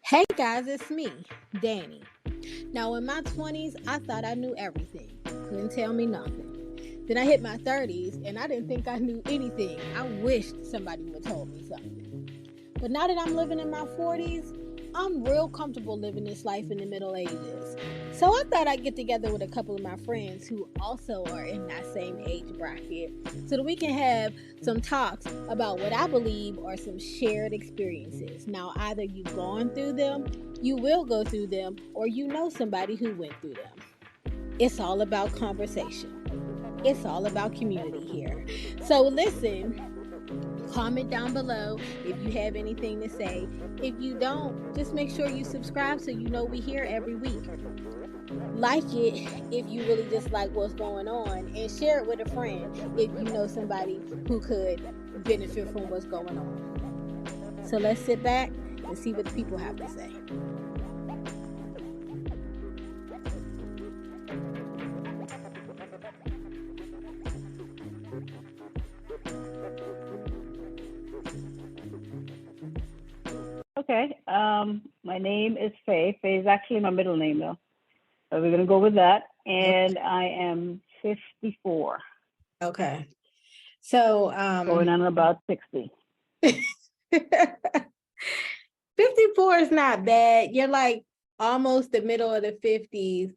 Hey guys, it's me, Danny. Now, in my 20s, I thought I knew everything. Couldn't tell me nothing. Then I hit my 30s and I didn't think I knew anything. I wished somebody would have told me something. But now that I'm living in my 40s, I'm real comfortable living this life in the Middle Ages. So I thought I'd get together with a couple of my friends who also are in that same age bracket so that we can have some talks about what I believe are some shared experiences. Now, either you've gone through them, you will go through them, or you know somebody who went through them. It's all about conversation. It's all about community here. So listen. Comment down below if you have anything to say. If you don't, just make sure you subscribe so you know we here every week. Like it if you really just like what's going on, and share it with a friend if you know somebody who could benefit from what's going on. So let's sit back and see what the people have to say. Okay. My name is Faye. Faye is actually my middle name, though. So we're gonna go with that. And I am 54. Okay. So going on about 60. 54 is not bad. You're like almost the middle of the 50s.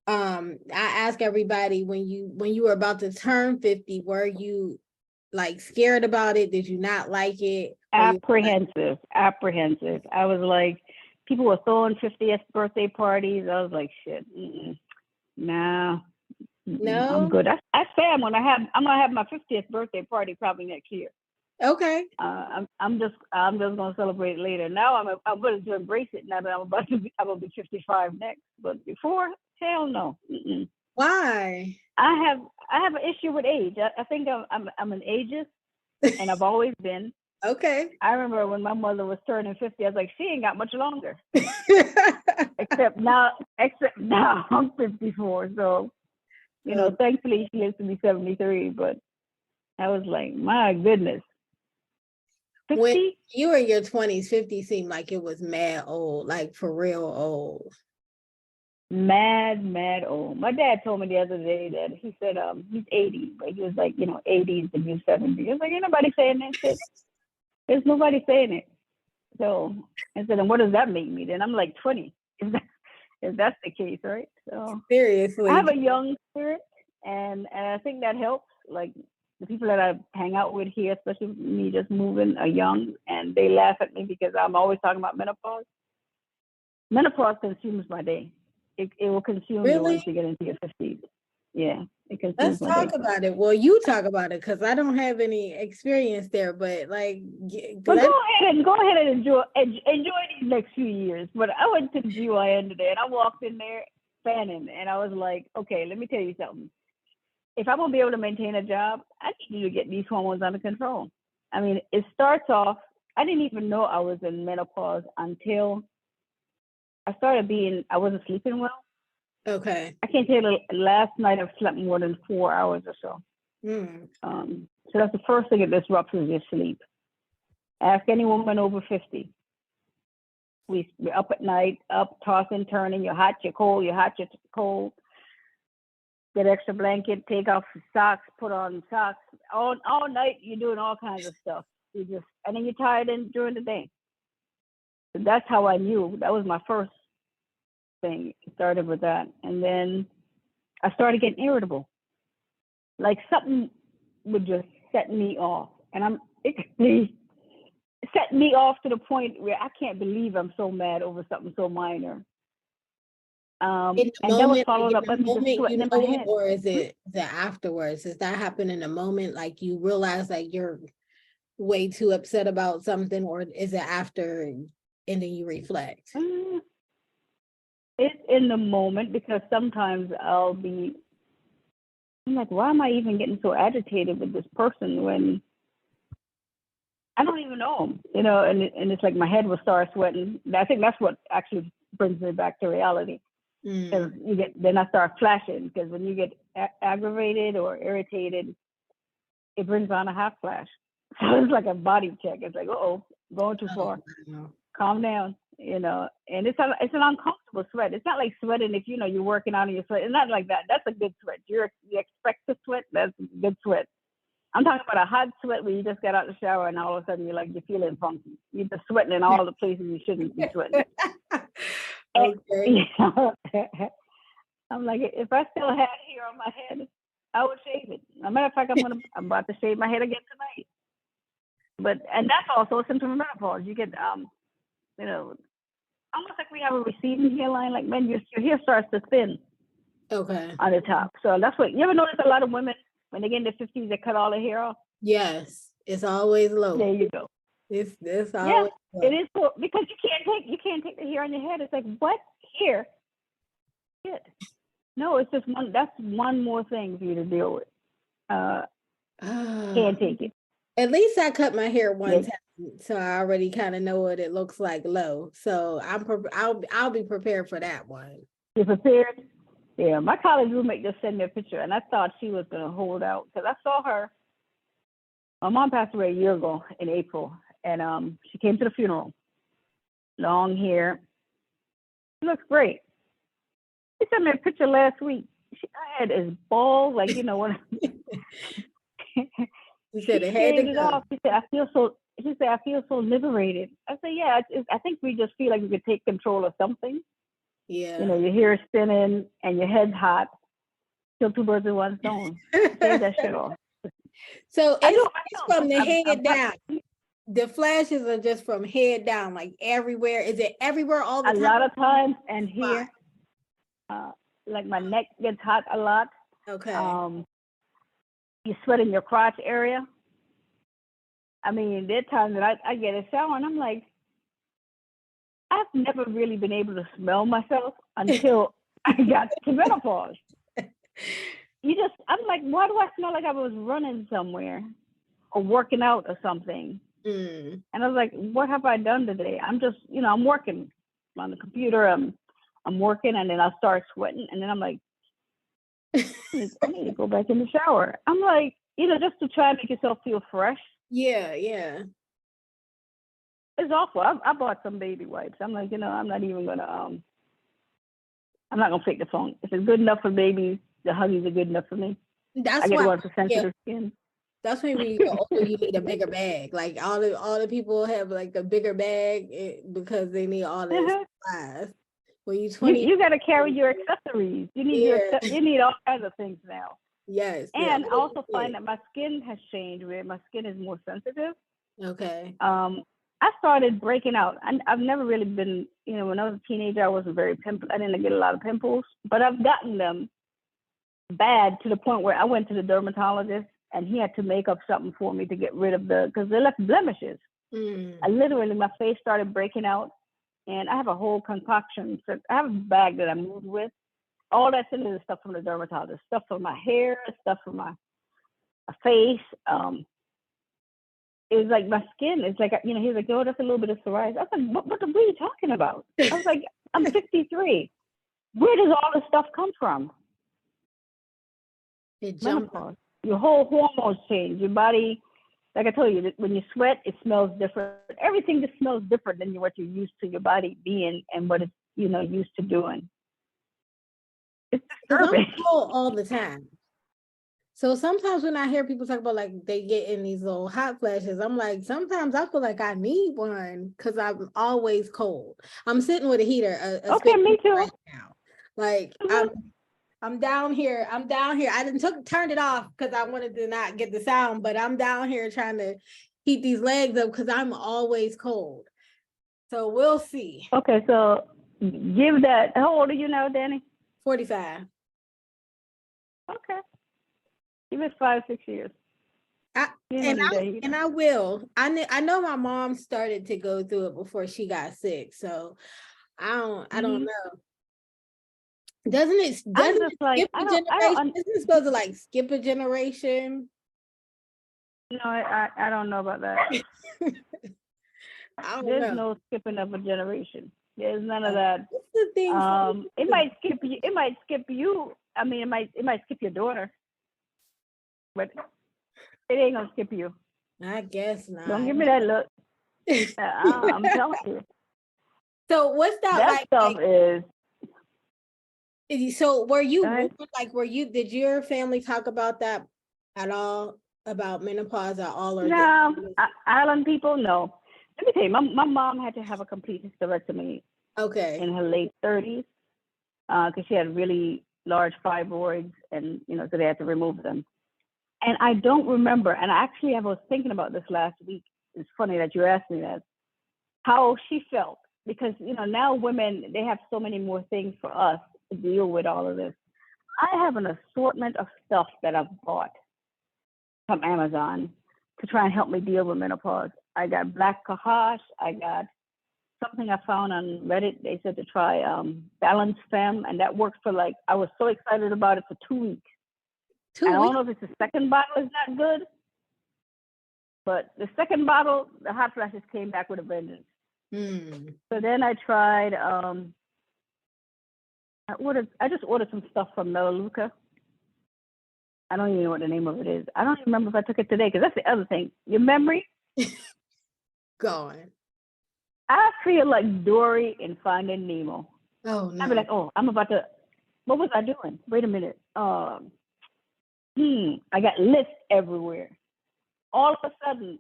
I ask everybody, when you were about to turn 50, were you like scared about it? Did you not like it? Apprehensive. I was like, people were throwing 50th birthday parties. I was like, shit, nah, no, I'm good. I say I'm gonna have my 50th birthday party probably next year. Okay. I'm just gonna celebrate it later. Now I'm going to embrace it now that I'm gonna be 55 next. But before, hell no. Why? I have an issue with age. I think I'm an ageist, and I've always been. Okay. I remember when my mother was turning 50, I was like, she ain't got much longer. except now I'm 54. So, thankfully she lives to be 73. But I was like, my goodness. 50? When you were in your 20s, 50 seemed like it was mad old, like for real old. Mad old. My dad told me the other day that he said he's 80, but he was like, 80 is the new 70. He was like, ain't nobody saying that shit. There's nobody saying it. So I said, and what does that make me? Then I'm like 20, if that's the case, right? So seriously, I have a young spirit, and I think that helps. Like the people that I hang out with here, especially me just moving, are young, and they laugh at me because I'm always talking about menopause. Menopause consumes my day. It will consume you once you get into your 50s. Yeah. Let's talk about it. Well, you talk about it because I don't have any experience there, but like, go ahead and enjoy these next few years. But I went to the GYN today and I walked in there fanning, and I was like, okay, let me tell you something. If I'm gonna be able to maintain a job, I need you to get these hormones under control. I mean, it starts off. I didn't even know I was in menopause until I wasn't sleeping well. Okay. I can't tell you, last night I've slept more than 4 hours or so. So that's the first thing that disrupts is your sleep. Ask any woman over 50. We're up at night, up, tossing, turning, you're hot, you're cold, get extra blanket, take off socks, put on socks. All night you're doing all kinds of stuff. And then you're tired during the day. So that's how I knew. That was my first thing. It started with that. And then I started getting irritable. Like something would just set me off. And it set me off to the point where I can't believe I'm so mad over something so minor. And that was followed up by me just sweating in my head. Or is it afterwards? Does that happen in a moment? Like you realize like you're way too upset about something, or is it after and then you reflect? It's in the moment, because sometimes I'm like, why am I even getting so agitated with this person when I don't even know him, and it's like my head will start sweating. I think that's what actually brings me back to reality. Because then I start flashing, because when you get aggravated or irritated, it brings on a hot flash. So it's like a body check. It's like, going too far. calm down, and it's an uncomfortable sweat. It's not like sweating if you're working out and you're sweating. It's not like that. That's a good sweat. You expect to sweat. That's a good sweat. I'm talking about a hot sweat where you just got out the shower and all of a sudden you're feeling funky. You're just sweating in all the places you shouldn't be sweating. Okay. I'm like, if I still had hair on my head, I would shave it. As a matter of fact, I'm about to shave my head again tonight. And that's also a symptom of menopause. You get, almost like we have a receding hairline, like men, your hair starts to thin. Okay. On the top. So that's what, you ever notice a lot of women, when they get in their 50s, they cut all their hair off? Yes. It's always low. There you go. It's always low. It is cool because you can't take the hair on your head. It's like, what? Hair? Shit. No, it's just that's one more thing for you to deal with. Can't take it. At least I cut my hair one time, so I already kind of know what it looks like low. So I'll be prepared for that one. You're prepared? Yeah, my college roommate just sent me a picture, and I thought she was going to hold out because I saw her. My mom passed away a year ago in April, and she came to the funeral. Long hair. She looks great. She sent me a picture last week. Her head is bald, like, what. She said it had to go. She said, I feel so liberated. I said, yeah, I think we just feel like we could take control of something. Yeah. Your hair is spinning and your head's hot. Kill two birds with one stone. Take that shit off. So it's from the head down. The flashes are just from head down, like everywhere. Is it everywhere all the time? A lot of times, and here, like my neck gets hot a lot. Okay. You sweat in your crotch area. I mean, there are times that I get a shower and I'm like, I've never really been able to smell myself until I got to menopause. I'm like, why do I smell like I was running somewhere or working out or something? And I was like, what have I done today? I'm just, I'm working on the computer. I'm working, and then I'll start sweating, and then I'm like, I need to go back in the shower. I'm like, just to try and make yourself feel fresh. Yeah. It's awful. I bought some baby wipes. I'm like, I'm not even gonna I'm not gonna fake the phone. If it's good enough for babies, the Huggies are good enough for me. That's I get why one for sensitive skin. That's when you get older, you need a bigger bag. Like all the people have like a bigger bag because they need all this supplies. When you're 20, you got to carry your accessories. You need you need all kinds of things now. Yes. And I also find that my skin has changed. Where my skin is more sensitive. Okay. I started breaking out. I've never really been, when I was a teenager, I wasn't very I didn't get a lot of pimples, but I've gotten them bad to the point where I went to the dermatologist and he had to make up something for me to get rid of because they left blemishes. My face started breaking out, and I have a whole concoction. So I have a bag that I moved with. All that's in it is stuff from the dermatologist, stuff for my hair, stuff for my face. It's like my skin. It's like, he's like, oh, that's a little bit of psoriasis. I was like, what are you talking about? I was like, I'm 63. Where does all this stuff come from? Menopause. Your whole hormones change. Your body, like I told you, when you sweat, it smells different. Everything just smells different than what you're used to your body being and what it's, used to doing. It's disturbing. I'm cold all the time. So sometimes when I hear people talk about like they get in these little hot flashes, I'm like, sometimes I feel like I need one because I'm always cold. I'm sitting with a heater. Okay, me too. Right now. Like I'm down here. I didn't turned it off because I wanted to not get the sound, but I'm down here trying to keep these legs up because I'm always cold. So we'll see. Okay, so give that. How old are you now, Danny? 45. Okay. Give it 5-6 years. I will. I know my mom started to go through it before she got sick, so I don't know. Doesn't it skip a generation? Isn't it supposed to like skip a generation? No, I don't know about that. There's no skipping of a generation. There's none of that. What's the thing? It might skip you. It might skip you. I mean, it might skip your daughter, but it ain't gonna skip you. I guess not. Don't give me that look. I'm telling you. So what's that That like? stuff is. So were you Go ahead. did your family talk about that at all? About menopause at all? Or No, island people, no. Let me tell you, my mom had to have a complete hysterectomy okay. in her late 30s because she had really large fibroids, and so they had to remove them. And I don't remember, and I was thinking about this last week. It's funny that you asked me that, how she felt, because now women, they have so many more things for us to deal with all of this. I have an assortment of stuff that I've bought from Amazon to try and help me deal with menopause. I got black Cashapp. I got something I found on Reddit. They said to try Balance Femme, and that works for I was so excited about it for 2 weeks. I don't know if it's the second bottle is not good, but the second bottle, the hot flashes came back with a vengeance. So then I tried, I just ordered some stuff from Melaleuca. I don't even know what the name of it is. I don't even remember if I took it today, because that's the other thing. Your memory? Gone. I feel like Dory in Finding Nemo. Oh, no. I'd be like, I'm about to, what was I doing? Wait a minute. I got lists everywhere. All of a sudden,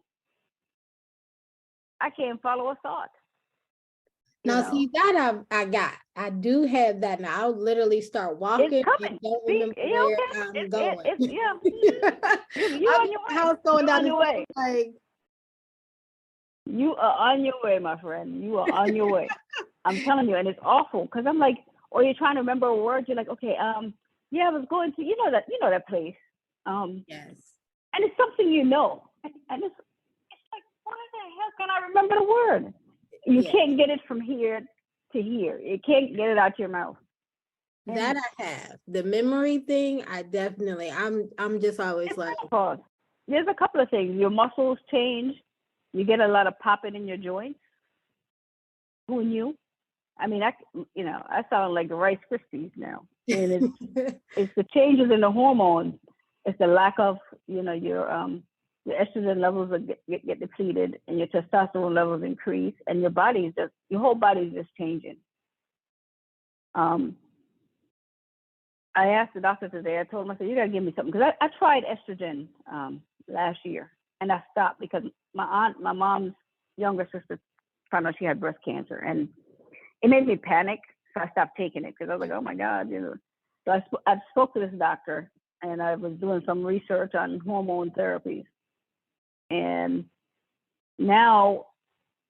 I can't follow a thought. Now, see, that I got. I do have that now. I'll literally start walking It's coming. and don't remember where I'm going. You on your way. House going down your way. You are on your way, my friend. You are on your way. I'm telling you, and it's awful, because I'm like, or you're trying to remember a word. You're like, okay, I was going to, that place. Yes. And it's something and it's like, why the hell can I remember the word? You can't get it from here to here. You can't get it out your mouth. That I have. The memory thing, I definitely, I'm just always like. There's a couple of things. Your muscles change. You get a lot of popping in your joints. Who knew? I mean, I sound like the Rice Krispies now. And it's the changes in the hormones. It's the lack of, your estrogen levels get depleted, and your testosterone levels increase, and your whole body is just changing. I asked the doctor today. I told him, I said, you gotta give me something, because I tried estrogen last year, and I stopped because my mom's younger sister found out she had breast cancer, and it made me panic. So I stopped taking it, because I was like, oh my God, So I spoke to this doctor, and I was doing some research on hormone therapies. And now,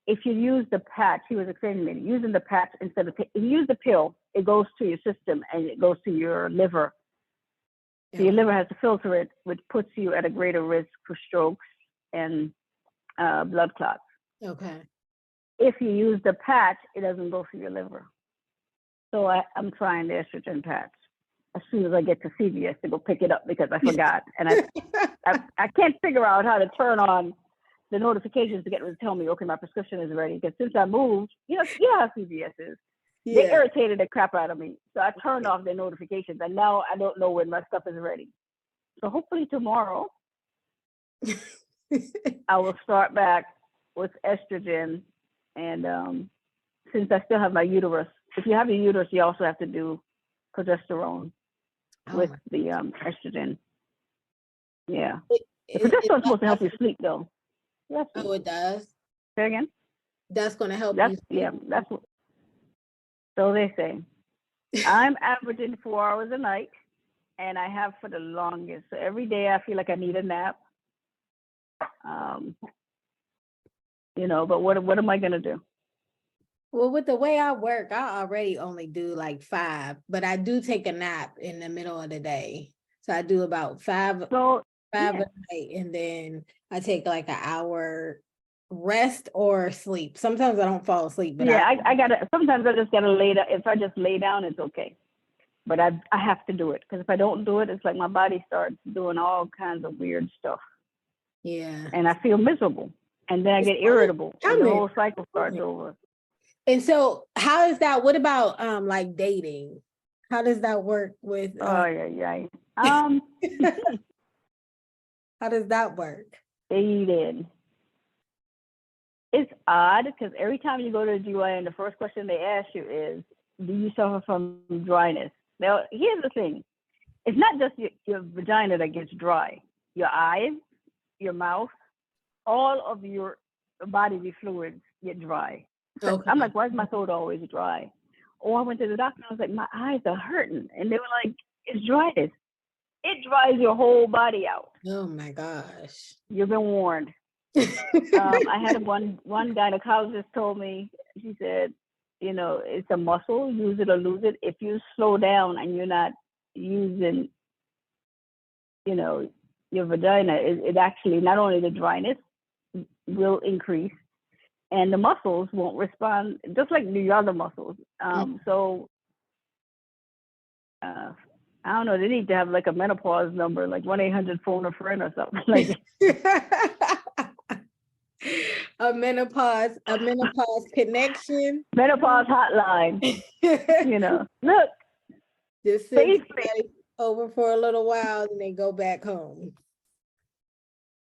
if you use the patch, he was explaining to me, using the patch instead of, if you use the pill, it goes to your system and it goes to your liver. So your liver has to filter it, which puts you at a greater risk for strokes and blood clots. Okay. If you use the patch, it doesn't go through your liver. So I'm trying the estrogen patch as soon as I get to CVS to go pick it up, because I forgot. And I can't figure out how to turn on the notifications to get them to tell me, okay, my prescription is ready. Because since I moved, you know how CVS is. Yeah. They irritated the crap out of me. So I turned off their notifications, and now I don't know when my stuff is ready. So hopefully tomorrow, I will start back with estrogen. And since I still have my uterus, if you have your uterus, you also have to do progesterone with the estrogen. Yeah. The progesterone is supposed to help you sleep, though. Yes. Oh, it does? Say again? That's going to help you sleep. Yeah, that's what. So they say. I'm averaging 4 hours a night, and I have for the longest. So every day I feel like I need a nap. But what am I going to do? Well, with the way I work, I already only do like 5, but I do take a nap in the middle of the day. So I do about 5 a night, and then I take like an hour rest or sleep. Sometimes I don't fall asleep, but sometimes I just gotta lay down. If I just lay down, it's okay. But I have to do it, because if I don't do it, it's like my body starts doing all kinds of weird stuff. Yeah. And I feel miserable, and then I get irritable, and the whole cycle starts over. And so how is that? What about like dating? How does that work with How does that work? Dating. it's odd because every time you go to the GYN, the first question they ask you is, do you suffer from dryness? Now, here's the thing. It's not just your vagina that gets dry. Your eyes, your mouth, all of your bodily fluids get dry. So Okay. I'm like, why is my throat always dry? Or I went to the doctor and I was like, my eyes are hurting. And they were like, it's dryness. It dries your whole body out. Oh my gosh. You've been warned. I had one gynecologist told me, she said, it's a muscle, use it or lose it. If you slow down and you're not using, your vagina, it actually, not only the dryness will increase and the muscles won't respond just like the other muscles. So I don't know, they need to have like a menopause number, like 1-800-PHONE-A-FRIEND or something like a menopause connection. Menopause hotline. Look. Just send somebody over for a little while and they go back home.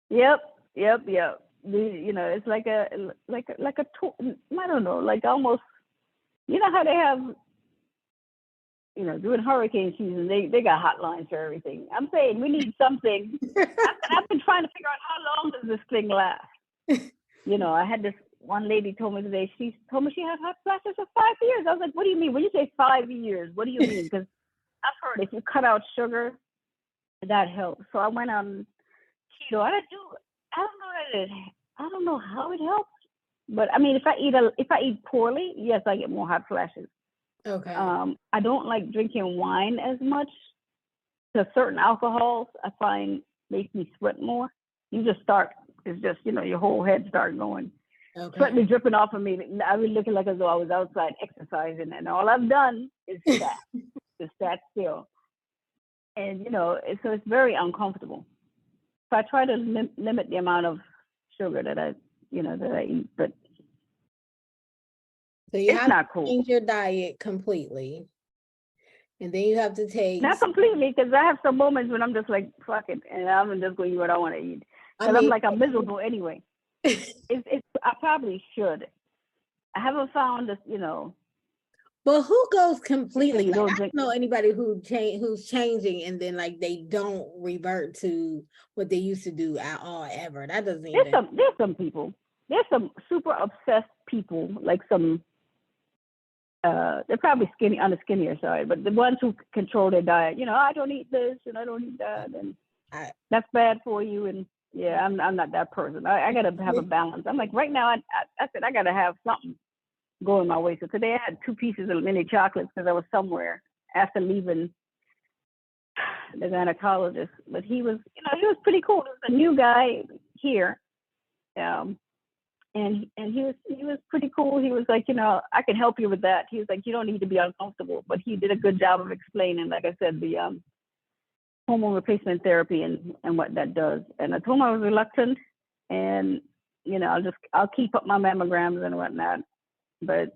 Yep. It's like a tool. I don't know, like almost, how they have, during hurricane season, they got hotlines for everything. I'm saying we need something. I've been trying to figure out how long does this thing last. I had this one lady told me today, she told me she had hot flashes for 5 years. I was like, what do you mean? When you say 5 years, what do you mean? Because I've heard if you cut out sugar, that helps. So I went on keto. I don't know how it helps, but I mean, if I eat poorly, yes, I get more hot flashes. Okay. I don't like drinking wine as much. Because certain alcohols I find make me sweat more. It's just, your whole head start going. Okay. Sweat be dripping off of me. I was looking like as though I was outside exercising, and all I've done is sat. Just sat still. And, so it's very uncomfortable. So I try to limit the amount of sugar that I eat, but so you it's have not to cool. change your diet completely. And then you have to take... Not completely, because I have some moments when I'm just like, fuck it, and I'm just going to eat what I want to eat. Because I'm miserable anyway. I probably should. I haven't found this, But who goes completely? Like, I drink. don't know anybody who's changing and then like they don't revert to what they used to do at all ever. That doesn't even... There's some people. There's some super obsessed people, like some... they're probably on the skinnier side, but the ones who control their diet, I don't eat this and I don't eat that, and that's bad for you. And yeah, I'm not that person. I gotta have a balance. I'm like, right now, I said I gotta have something going my way. So today I had 2 pieces of mini chocolates because I was somewhere after leaving the gynecologist. But he was pretty cool. He was a new guy here, and he was pretty cool. He was like, I can help you with that. He was like, you don't need to be uncomfortable. But he did a good job of explaining, like I said, the hormone replacement therapy and what that does. And I told him I was reluctant, and I'll keep up my mammograms and whatnot. But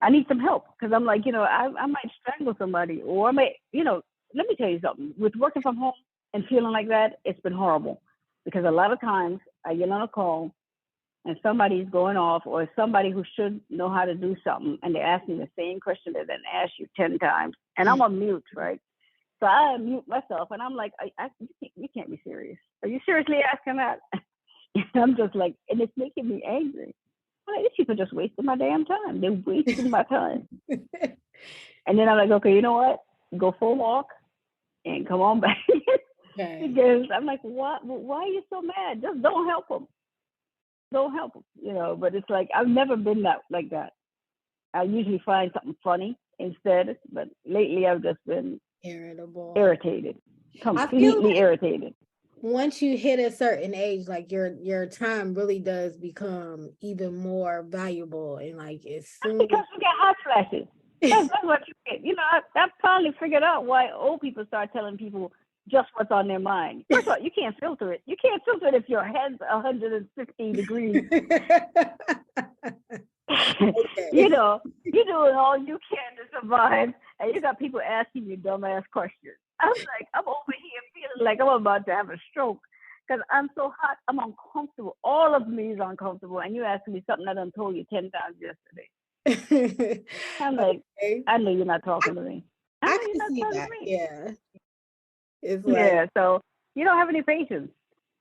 I need some help because I'm like, I might strangle somebody, or I may, let me tell you something. With working from home and feeling like that, it's been horrible because a lot of times I get on a call and somebody's going off, or somebody who should know how to do something, and they ask me the same question that they asked you 10 times, and I'm on mute, right? So I mute myself, and I'm like, you can't be serious. Are you seriously asking that? And I'm just like, and it's making me angry. I'm like, these people just wasting my damn time. They're wasting my time. And then I'm like, okay, you know what? Go for a walk and come on back. Okay. Because I'm like, what? Why are you so mad? Just don't help them. Don't help them, but it's like, I've never been like that. I usually find something funny instead, but lately I've just been irritated, completely irritated. Once you hit a certain age, like your time really does become even more valuable, and like it's soon... Because you get hot flashes. That's what you get. I've finally figured out why old people start telling people just what's on their mind. First of all, you can't filter it. You can't filter it if your head's 150 degrees. Okay. You're doing all you can to survive, and you got people asking you dumbass questions. I'm like, I'm over here feeling like I'm about to have a stroke because I'm so hot. I'm uncomfortable. All of me is uncomfortable. And you asking me something I done told you 10 times yesterday. I'm like, okay. I know you're not talking to me. I I know you're can not see talking that. to me. Yeah. It's like, Yeah, so you don't have any patience.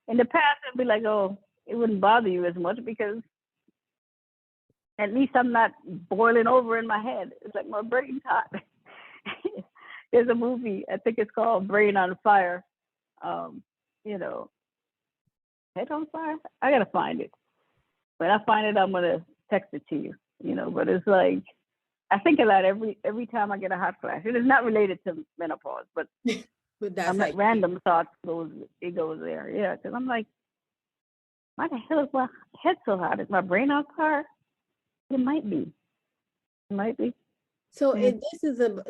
In the past, it'd be like, oh, it wouldn't bother you as much because at least I'm not boiling over in my head. It's like my brain's hot. There's a movie, I think it's called Brain on Fire. You know, Head on Fire? I gotta find it. When I find it, I'm gonna text it to you. You know, but it's like I think of that every time I get a hot flash. It is not related to menopause, but that's I'm like random thoughts goes there. Yeah, because I'm like, why the hell is my head so hot? Is my brain on fire? It might be. It might be. So Yeah.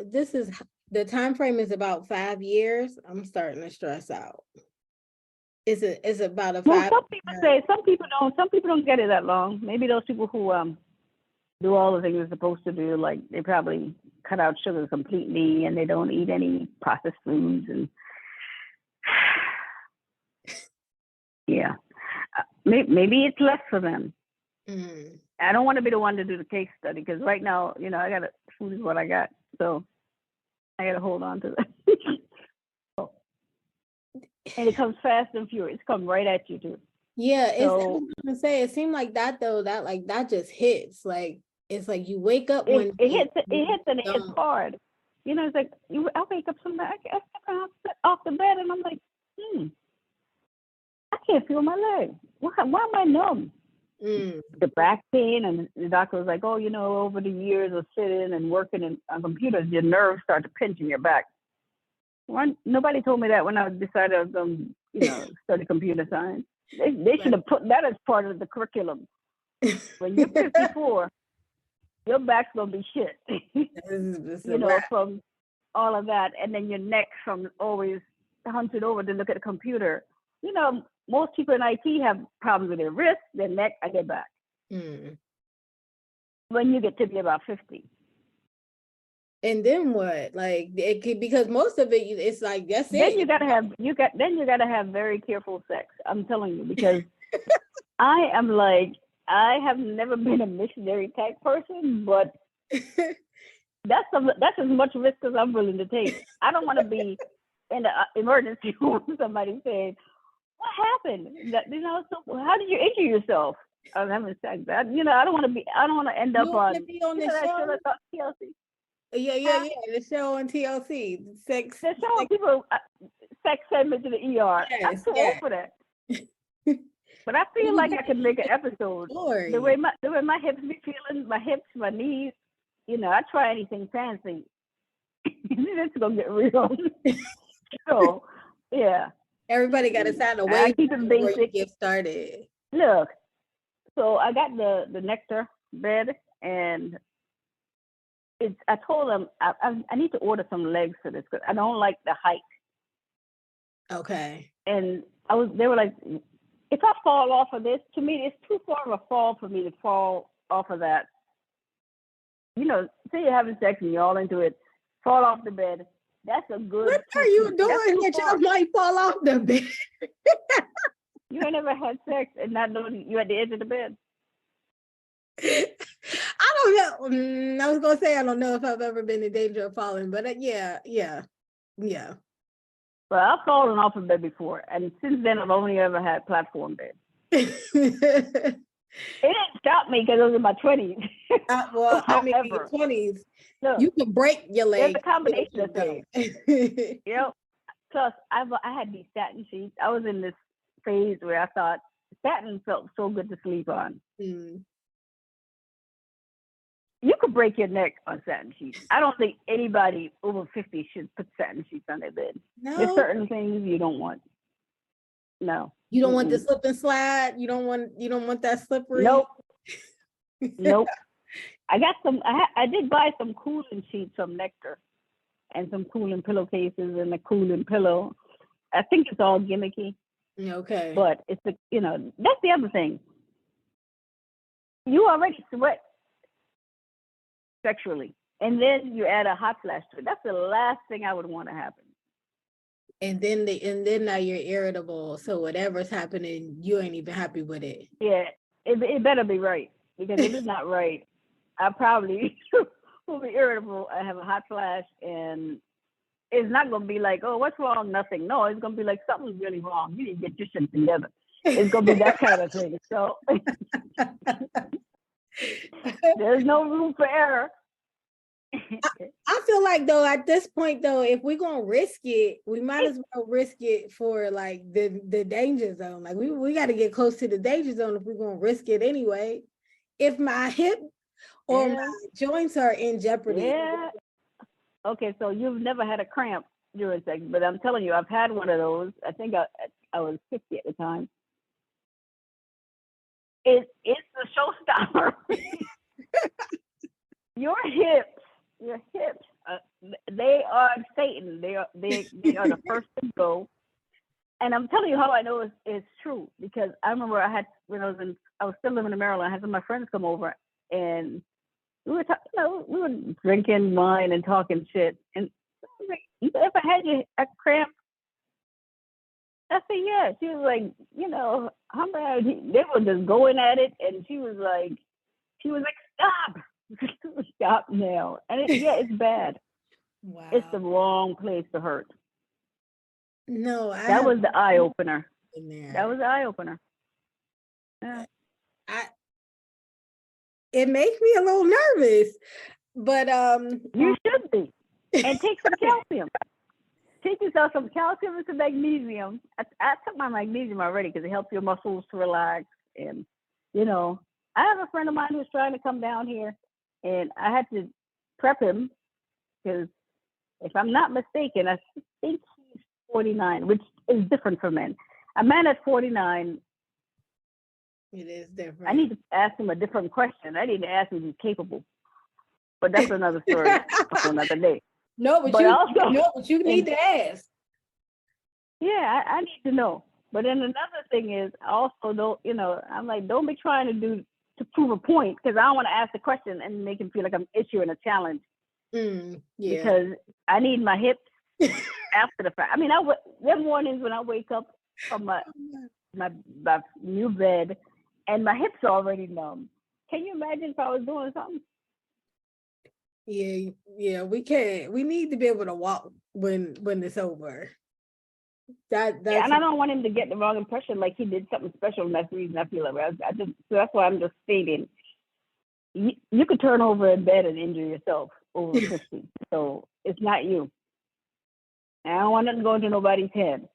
this is the time frame is about 5 years. I'm starting to stress out. It's about a Well, 5. some people don't get it that long. Maybe those people who do all the things they're supposed to do, like they probably cut out sugar completely and they don't eat any processed foods and yeah. Maybe it's less for them. Mm. I don't want to be the one to do the case study because right now, you know, I got food is what I got, so I got to hold on to that. And it comes fast and furious. It comes right at you too. Yeah, I So, was gonna say it seemed like that though. That just hits. Like it's like you wake up it hits and it hits don't. hard. You know, it's like I wake up sometimes, I get off the bed and I'm like, I can't feel my leg. Why am I numb? The back pain, and the doctor was like, oh, you know, over the years of sitting and working on computers, your nerves start to pinch in your back. Nobody told me that when I decided I was going to, you know, study computer science. They should have put that as part of the curriculum. When you're 54, your back's going to be shit. You know, from all of that. And then your neck from always hunched over to look at a computer. You know, most people in IT have problems with their wrist, their neck, and their back. When you get to be about 50. And then what? Like it could, because most of it, it's like that's then it. You gotta have very careful sex. I'm telling you, because I have never been a missionary type person, but that's as much risk as I'm willing to take. I don't want to be in the emergency room. Somebody saying, "What happened?" You know, so how did you injure yourself? I was having sex. I don't want to end up on the show. TLC. Yeah. The show on TLC. Sex. They're showing people sex segment to the ER. Yes, I'm too old for that. But I feel like I could make an episode. The way my hips be feeling, my hips, my knees, you know, I try anything fancy. It's gonna get real. So yeah. Everybody got to sign a waiver before you get started. Look, so I got the Nectar bed, and I told them I need to order some legs for this because I don't like the height. Okay. And they were like, if I fall off of this, to me, it's too far of a fall for me to fall off of that. You know, say you're having sex and you're all into it, fall off the bed. That's a good. What are you doing that y'all might fall off the bed? You ain't never had sex and not knowing you at the edge of the bed. I don't know. I was gonna say I don't know if I've ever been in danger of falling, but yeah. Well, I've fallen off of bed before, and since then I've only ever had platform bed. It didn't stop me because I was in my 20s. Well, I mean, in your 20s, you can break your leg. There's a combination of things. Yep. Plus, I had these satin sheets. I was in this phase where I thought satin felt so good to sleep on. You could break your neck on satin sheets. I don't think anybody over 50 should put satin sheets on their bed. No. There's certain things you don't want. No. You don't want the slip and slide. You don't want that slippery. Nope. Nope. I got some. I did buy some cooling sheets from Nectar, and some cooling pillowcases and a cooling pillow. I think it's all gimmicky. Okay. But it's that's the other thing. You already sweat sexually, and then you add a hot flash to it. That's the last thing I would want to happen. And then now you're irritable. So whatever's happening, you ain't even happy with it. Yeah, it better be right, because if it's not right, I probably will be irritable. I have a hot flash, and it's not gonna be like, oh, what's wrong? Nothing. No, it's gonna be like, something's really wrong. You need to get your shit together. It's gonna be that kind of thing. So there's no room for error. I feel like though at this point though, if we're gonna risk it, we might as well risk it for like the danger zone. Like we got to get close to the danger zone if we're gonna risk it anyway. If my hip or my joints are in jeopardy. Yeah. Okay, so you've never had a cramp during sex, but I'm telling you, I've had one of those. I think I was 50 at the time. It's a showstopper. Your hips, they are Satan. They are the first to go. And I'm telling you how I know it's true, because I remember when I was still living in Maryland, I had some of my friends come over, and we were we were drinking wine and talking shit. And I was like, you ever had a cramp? I said, yeah. She was like, how bad? They were just going at it, and she was like, stop. Stop now. And it's bad. Wow. It's the wrong place to hurt. No, that was the eye opener. That was the eye opener. Yeah. It makes me a little nervous, but you should be. And take some calcium. Take yourself some calcium and some magnesium. I took my magnesium already because it helps your muscles to relax. And I have a friend of mine who's trying to come down here, and I had to prep him because, if I'm not mistaken, I think he's 49, which is different for men. A man at 49, it is different. I need to ask him a different question. I need to ask him if he's capable. But that's another story for another day. No, but you need to ask. Yeah, I need to know. But then another thing is, I also don't, I'm like, don't be trying to prove a point, because I don't want to ask the question and make him feel like I'm issuing a challenge. Yeah. Because I need my hips after the fact. I mean, there are mornings when I wake up from my new bed and my hips are already numb. Can you imagine if I was doing something? Yeah, we can't. We need to be able to walk when it's over. And I don't want him to get the wrong impression, like he did something special, and that's the reason I feel like so that's why I'm just stating. You could turn over in bed and injure yourself over 50, so it's not you. I don't want nothing going to nobody's head.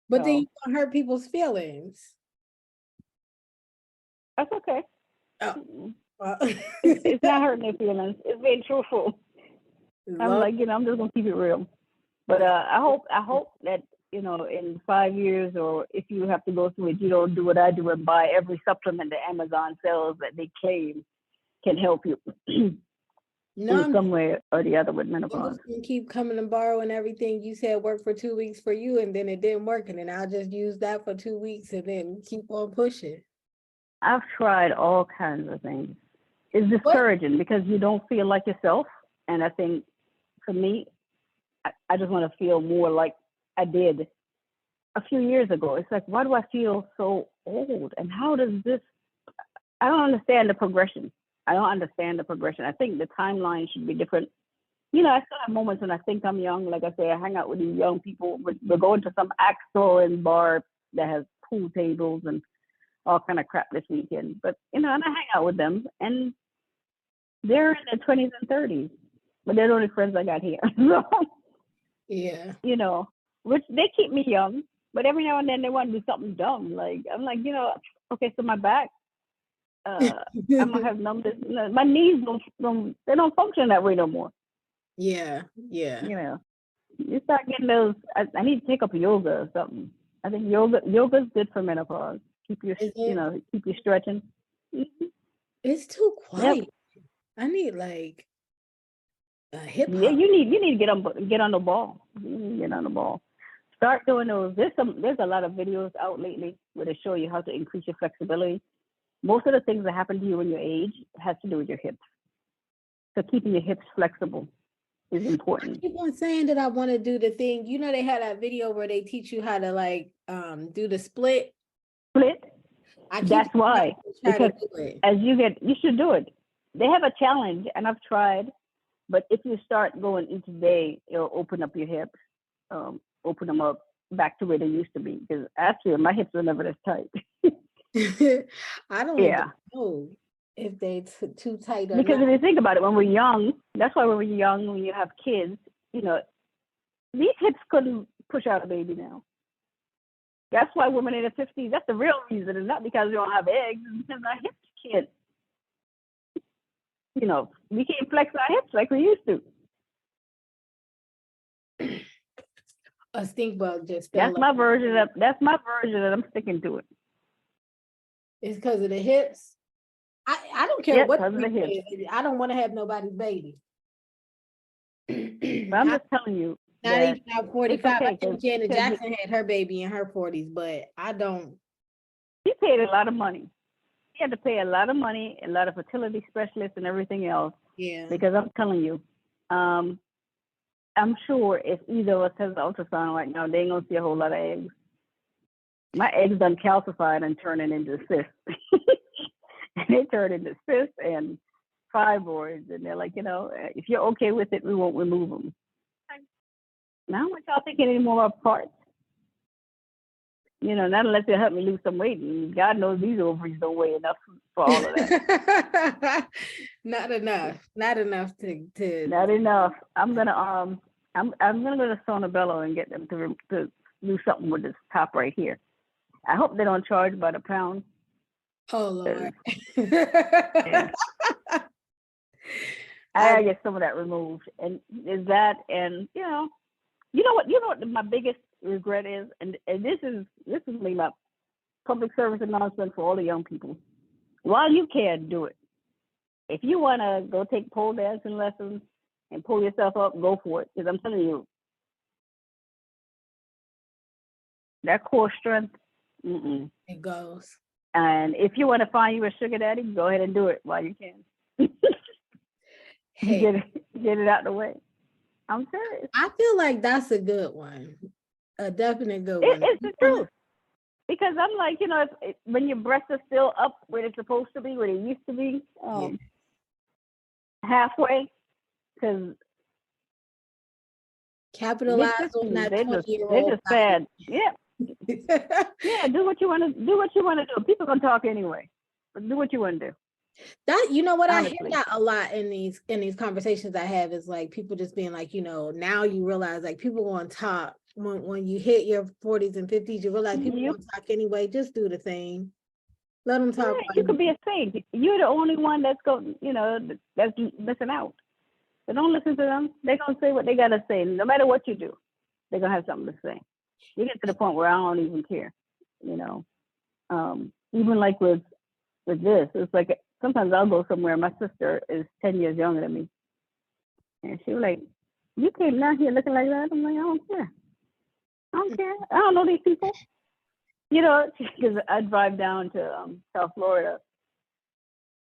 But then you don't hurt people's feelings. That's okay. Oh. It's not hurting their feelings. It's being truthful. I'm like, I'm just gonna keep it real. But I hope that in 5 years, or if you have to go through it, you don't do what I do and buy every supplement that Amazon sells that they claim can help you in some way or the other with menopause. I'm just keep coming and borrowing everything you said worked for 2 weeks for you, and then it didn't work, and then I'll just use that for 2 weeks and then keep on pushing. I've tried all kinds of things. It's discouraging because you don't feel like yourself. And I think for me, I just want to feel more like I did a few years ago. It's like, why do I feel so old? And how does this, I don't understand the progression. I think the timeline should be different. I still have moments when I think I'm young. Like I say, I hang out with these young people. We're going to some axe throwing bar that has pool tables and all kind of crap this weekend. But, and I hang out with them, and they're in their 20s and 30s, but they're the only friends I got here. So, yeah. Which they keep me young, but every now and then they want to do something dumb. Like, I'm like, okay, so my back, I'm gonna have numbness. My knees they don't function that way no more. Yeah. You start getting those. I need to take up yoga or something. I think yoga's good for menopause. Keep you stretching. Mm-hmm. It's too quiet. Yep. I need like a hip hop. Yeah, you need to get on the ball. You need to get on the ball. Start doing those. There's a lot of videos out lately where they show you how to increase your flexibility. Most of the things that happen to you when you age has to do with your hips. So keeping your hips flexible. is important. I keep on saying that I want to do the thing. You know, they had that video where they teach you how to like do the split. That's why, because as you should do it. They have a challenge, and I've tried, but if you start going each day, it'll open up your hips, open them up back to where they used to be. Because actually, my hips are never this tight. I don't even know if they too tight or because not. if you think about it, when we're young, that's why when we're young, when you have kids, you know, these hips couldn't push out a baby now. That's why women in their 50s, that's the real reason. It's not because we don't have eggs, it's because our hips can't, you know, we can't flex our hips like we used to. A stink bug just That's my version of, and I'm sticking to it. It's because of the hips. I don't care what the hips. I don't want to have nobody's baby. But I'm just telling you. Not even at 45. I think Janet Jackson had her baby in her 40s, but I don't. She paid a lot of money. She had to pay a lot of money, a lot of fertility specialists and everything else. Yeah. Because I'm telling you, I'm sure if either of us has ultrasound right now, they ain't gonna see a whole lot of eggs. My eggs done calcified and turning into cysts. And they turn into cysts and fibroids, and they're like, you know, if you're okay with it, we won't remove them. Now, I don't want y'all thinking any more about parts. You know, not unless they help me lose some weight. And God knows these ovaries don't weigh enough for all of that. Not enough. Not enough to. Not enough. I'm gonna go to Sono Bello and get them to do something with this top right here. I hope they don't charge by the pound. Oh Lord. Yeah. I gotta get some of that removed. And is that, and you know what my biggest regret is, and this is my public service announcement for all the young people. While you can do it, if you want to go take pole dancing lessons and pull yourself up, go for it. Because I'm telling you, that core strength, it goes. And if you want to find you a sugar daddy, go ahead and do it while you can. Hey. Get it out the way. I'm serious. I feel like that's a good one. A definite good one. It's the truth. Because I'm like, you know, when your breasts are still up where they're supposed to be, where they used to be, halfway, because capitalize on that 20-year-old. They're just bad. Yeah. Yeah, do what you want to do. People gonna talk anyway, but do what you want to do. That, you know what, honestly. I hear that a lot in these conversations I have, is like people just being like, you know, now you realize like people gonna talk when you hit your 40s and 50s, you realize people gonna talk anyway. Just do the thing. Let them talk. Yeah, you could be a saint. You're the only one that's going, you know, that's missing out. So don't listen to them. They're gonna say what they gotta say. No matter what you do, they're gonna have something to say. You get to the point where I don't even care, you know. Even like with this, it's like sometimes I'll go somewhere. My sister is 10 years younger than me, and she was like, "You came down here looking like that." I'm like, "I don't care. I don't care. I don't know these people." You know, because I drive down to South Florida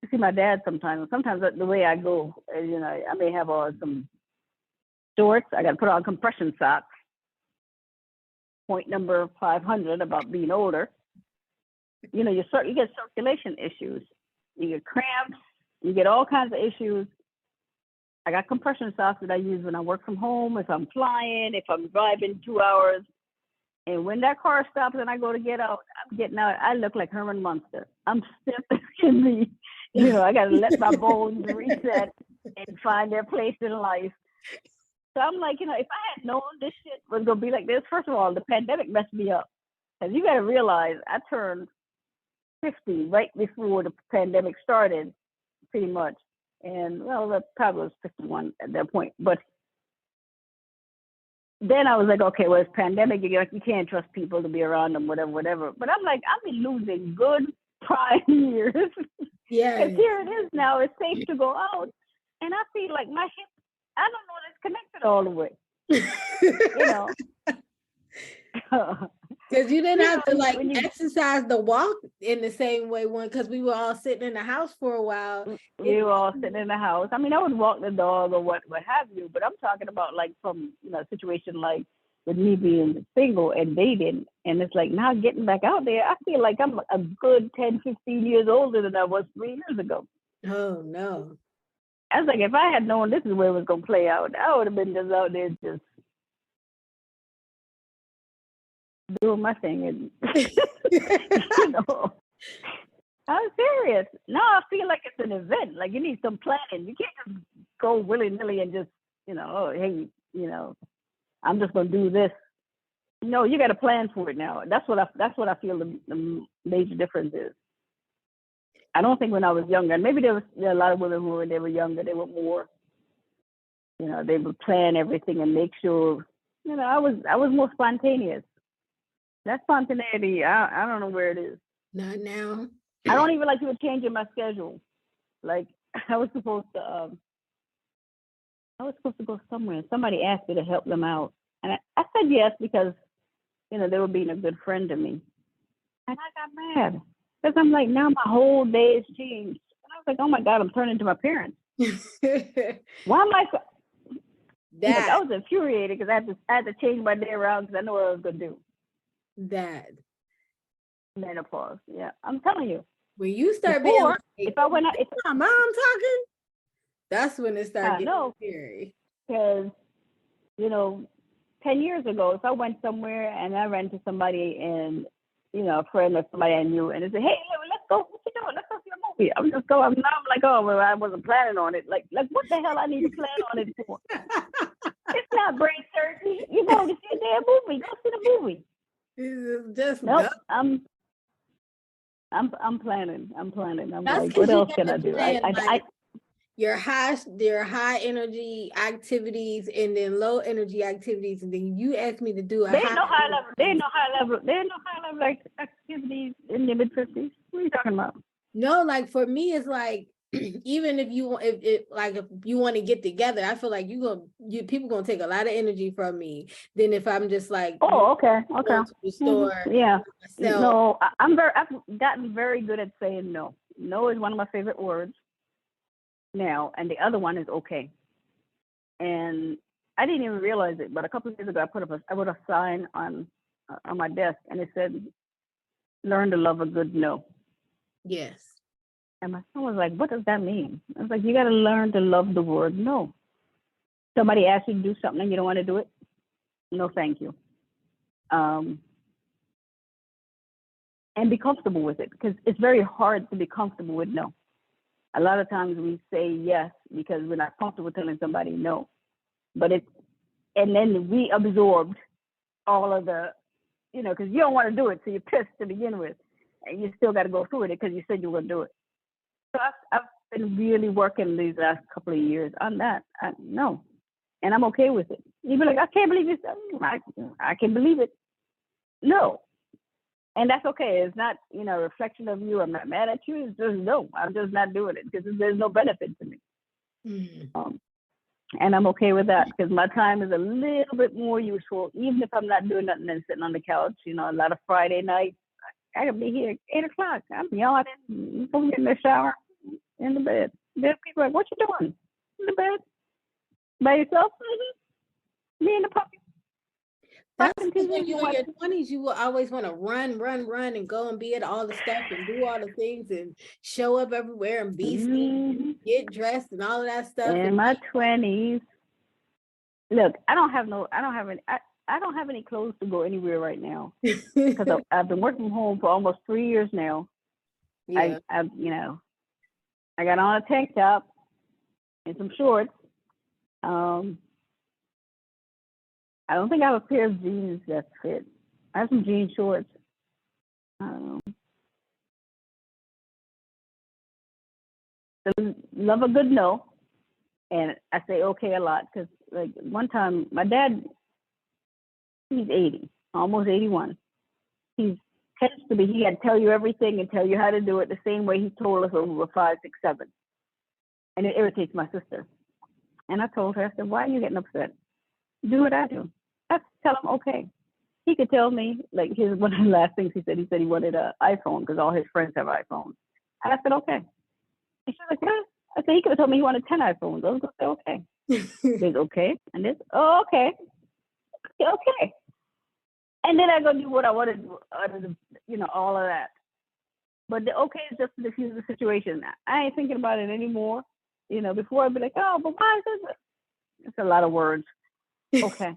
to see my dad sometimes. Sometimes the way I go, you know, I may have on some shorts. I got to put on compression socks. Point number 500 about being older. You know, you get circulation issues. You get cramps. You get all kinds of issues. I got compression socks that I use when I work from home, if I'm flying, if I'm driving 2 hours. And when that car stops and I go to get out, I'm getting out, I look like Herman Munster. I'm stiff in me. You know, I got to let my bones reset and find their place in life. So I'm like, you know, if I had known this shit was going to be like this, first of all, the pandemic messed me up. Because you got to realize I turned 50 right before the pandemic started, pretty much. And, well, that probably was 51 at that point. But then I was like, okay, well, it's pandemic. You can't trust people to be around them, whatever. But I'm like, I've been losing good prime years. Yeah. Because here it is now. It's safe to go out. And I feel like my hip, I don't know, it's connected all the way. You know. Because you didn't have to like when you exercise the walk in the same way because we were all sitting in the house for a while. we were all sitting in the house. I mean, I would walk the dog or what have you, but I'm talking about like from a situation like with me being single and dating, and it's like now getting back out there, I feel like I'm a good 10, 15 years older than I was 3 years ago. Oh no. I was like, if I had known this is where it was gonna play out, I would have been just out there just doing my thing and I'm serious. No, I feel like it's an event. Like you need some planning. You can't just go willy-nilly and just, oh hey, I'm just gonna do this. No, you got to plan for it now. That's what I feel the major difference is. I don't think when I was younger, and maybe there are a lot of women who when they were younger, they were more, they would plan everything and make sure. I was more spontaneous. That spontaneity, I don't know where it is. Not now. I don't even like you were changing my schedule. Like I was supposed to go somewhere. Somebody asked me to help them out, and I said yes because they were being a good friend to me. And I got mad because I'm like, now my whole day has changed. And I was like, oh my God, I'm turning to my parents. Why am I? I was infuriated because I had to change my day around because I know what I was gonna do. That menopause. Yeah, I'm telling you. When you start being like, if I went out, if my mom talking, that's when it started getting scary. Because 10 years ago, if I went somewhere and I ran into somebody and a friend or somebody I knew, and they said, "Hey, let's go. What you doing? Let's go see a movie." I'm just going. I'm like, "Oh, well, I wasn't planning on it. Like what the hell I need to plan on it for? It's not brain surgery. You go to see a damn movie. Go see the movie." It's just nope. I'm planning. I'm like, what else can I do? Your high energy activities and then low energy activities, and then you asked me to do There ain't no high level activities in the mid-50s. What are you talking about? No, like for me, it's like even if you want to get together, I feel like people gonna take a lot of energy from me than if I'm just like, okay, to the store. Yeah, no, I've gotten very good at saying no. No is one of my favorite words now, and the other one is okay. And I didn't even realize it, but a couple of years ago, I put a sign on my desk, and it said, "Learn to love a good no." Yes. And my son was like, "What does that mean?" I was like, "You got to learn to love the word no." Somebody asks you to do something and you don't want to do it? No, thank you. And be comfortable with it, because it's very hard to be comfortable with no. A lot of times we say yes because we're not comfortable telling somebody no. And then we absorbed all of the, because you don't want to do it, so you're pissed to begin with. And you still got to go through it because you said you were going to do it. So I've been really working these last couple of years on that. No. And I'm okay with it. You'd be like, I can't believe this. I can believe it. No. And that's okay. It's not, a reflection of you. I'm not mad at you. It's just no. I'm just not doing it because there's no benefit to me. Mm-hmm. And I'm okay with that because my time is a little bit more useful, even if I'm not doing nothing and sitting on the couch. A lot of Friday nights. I can be here at 8 o'clock. I'm yawning, going in the shower, in the bed. There's people like, "What you doing?" In the bed. By yourself? Mm-hmm. Me and the puppy. That's when you're in your 20s, you will always want to run and go and be at all the stuff and do all the things and show up everywhere and be seen and get dressed and all of that stuff. In my 20s, look, I don't have any clothes to go anywhere right now because I've been working from home for almost 3 years now. Yeah. I got on a tank top and some shorts. I don't think I have a pair of jeans that fit. I have some jean shorts. Love a good no. And I say okay a lot because, like, one time my dad, he's 80, almost 81. He had to tell you everything and tell you how to do it the same way he told us when we were 5, 6, 7. And it irritates my sister. And I told her, I said, "Why are you getting upset? Do what I do. I tell him okay." he could tell me, like, here's one of the last things he said. He said he wanted an iPhone because all his friends have iPhones. And I said, okay. He said, like, what? I said, he could have told me he wanted 10 iPhones. I was going to say, okay. There's okay. And this, oh, okay. Okay. And then I go do what I want to do, all of that. But the okay is just to diffuse the situation. I ain't thinking about it anymore. Before I'd be like, oh, but why is this? It's a lot of words. Okay.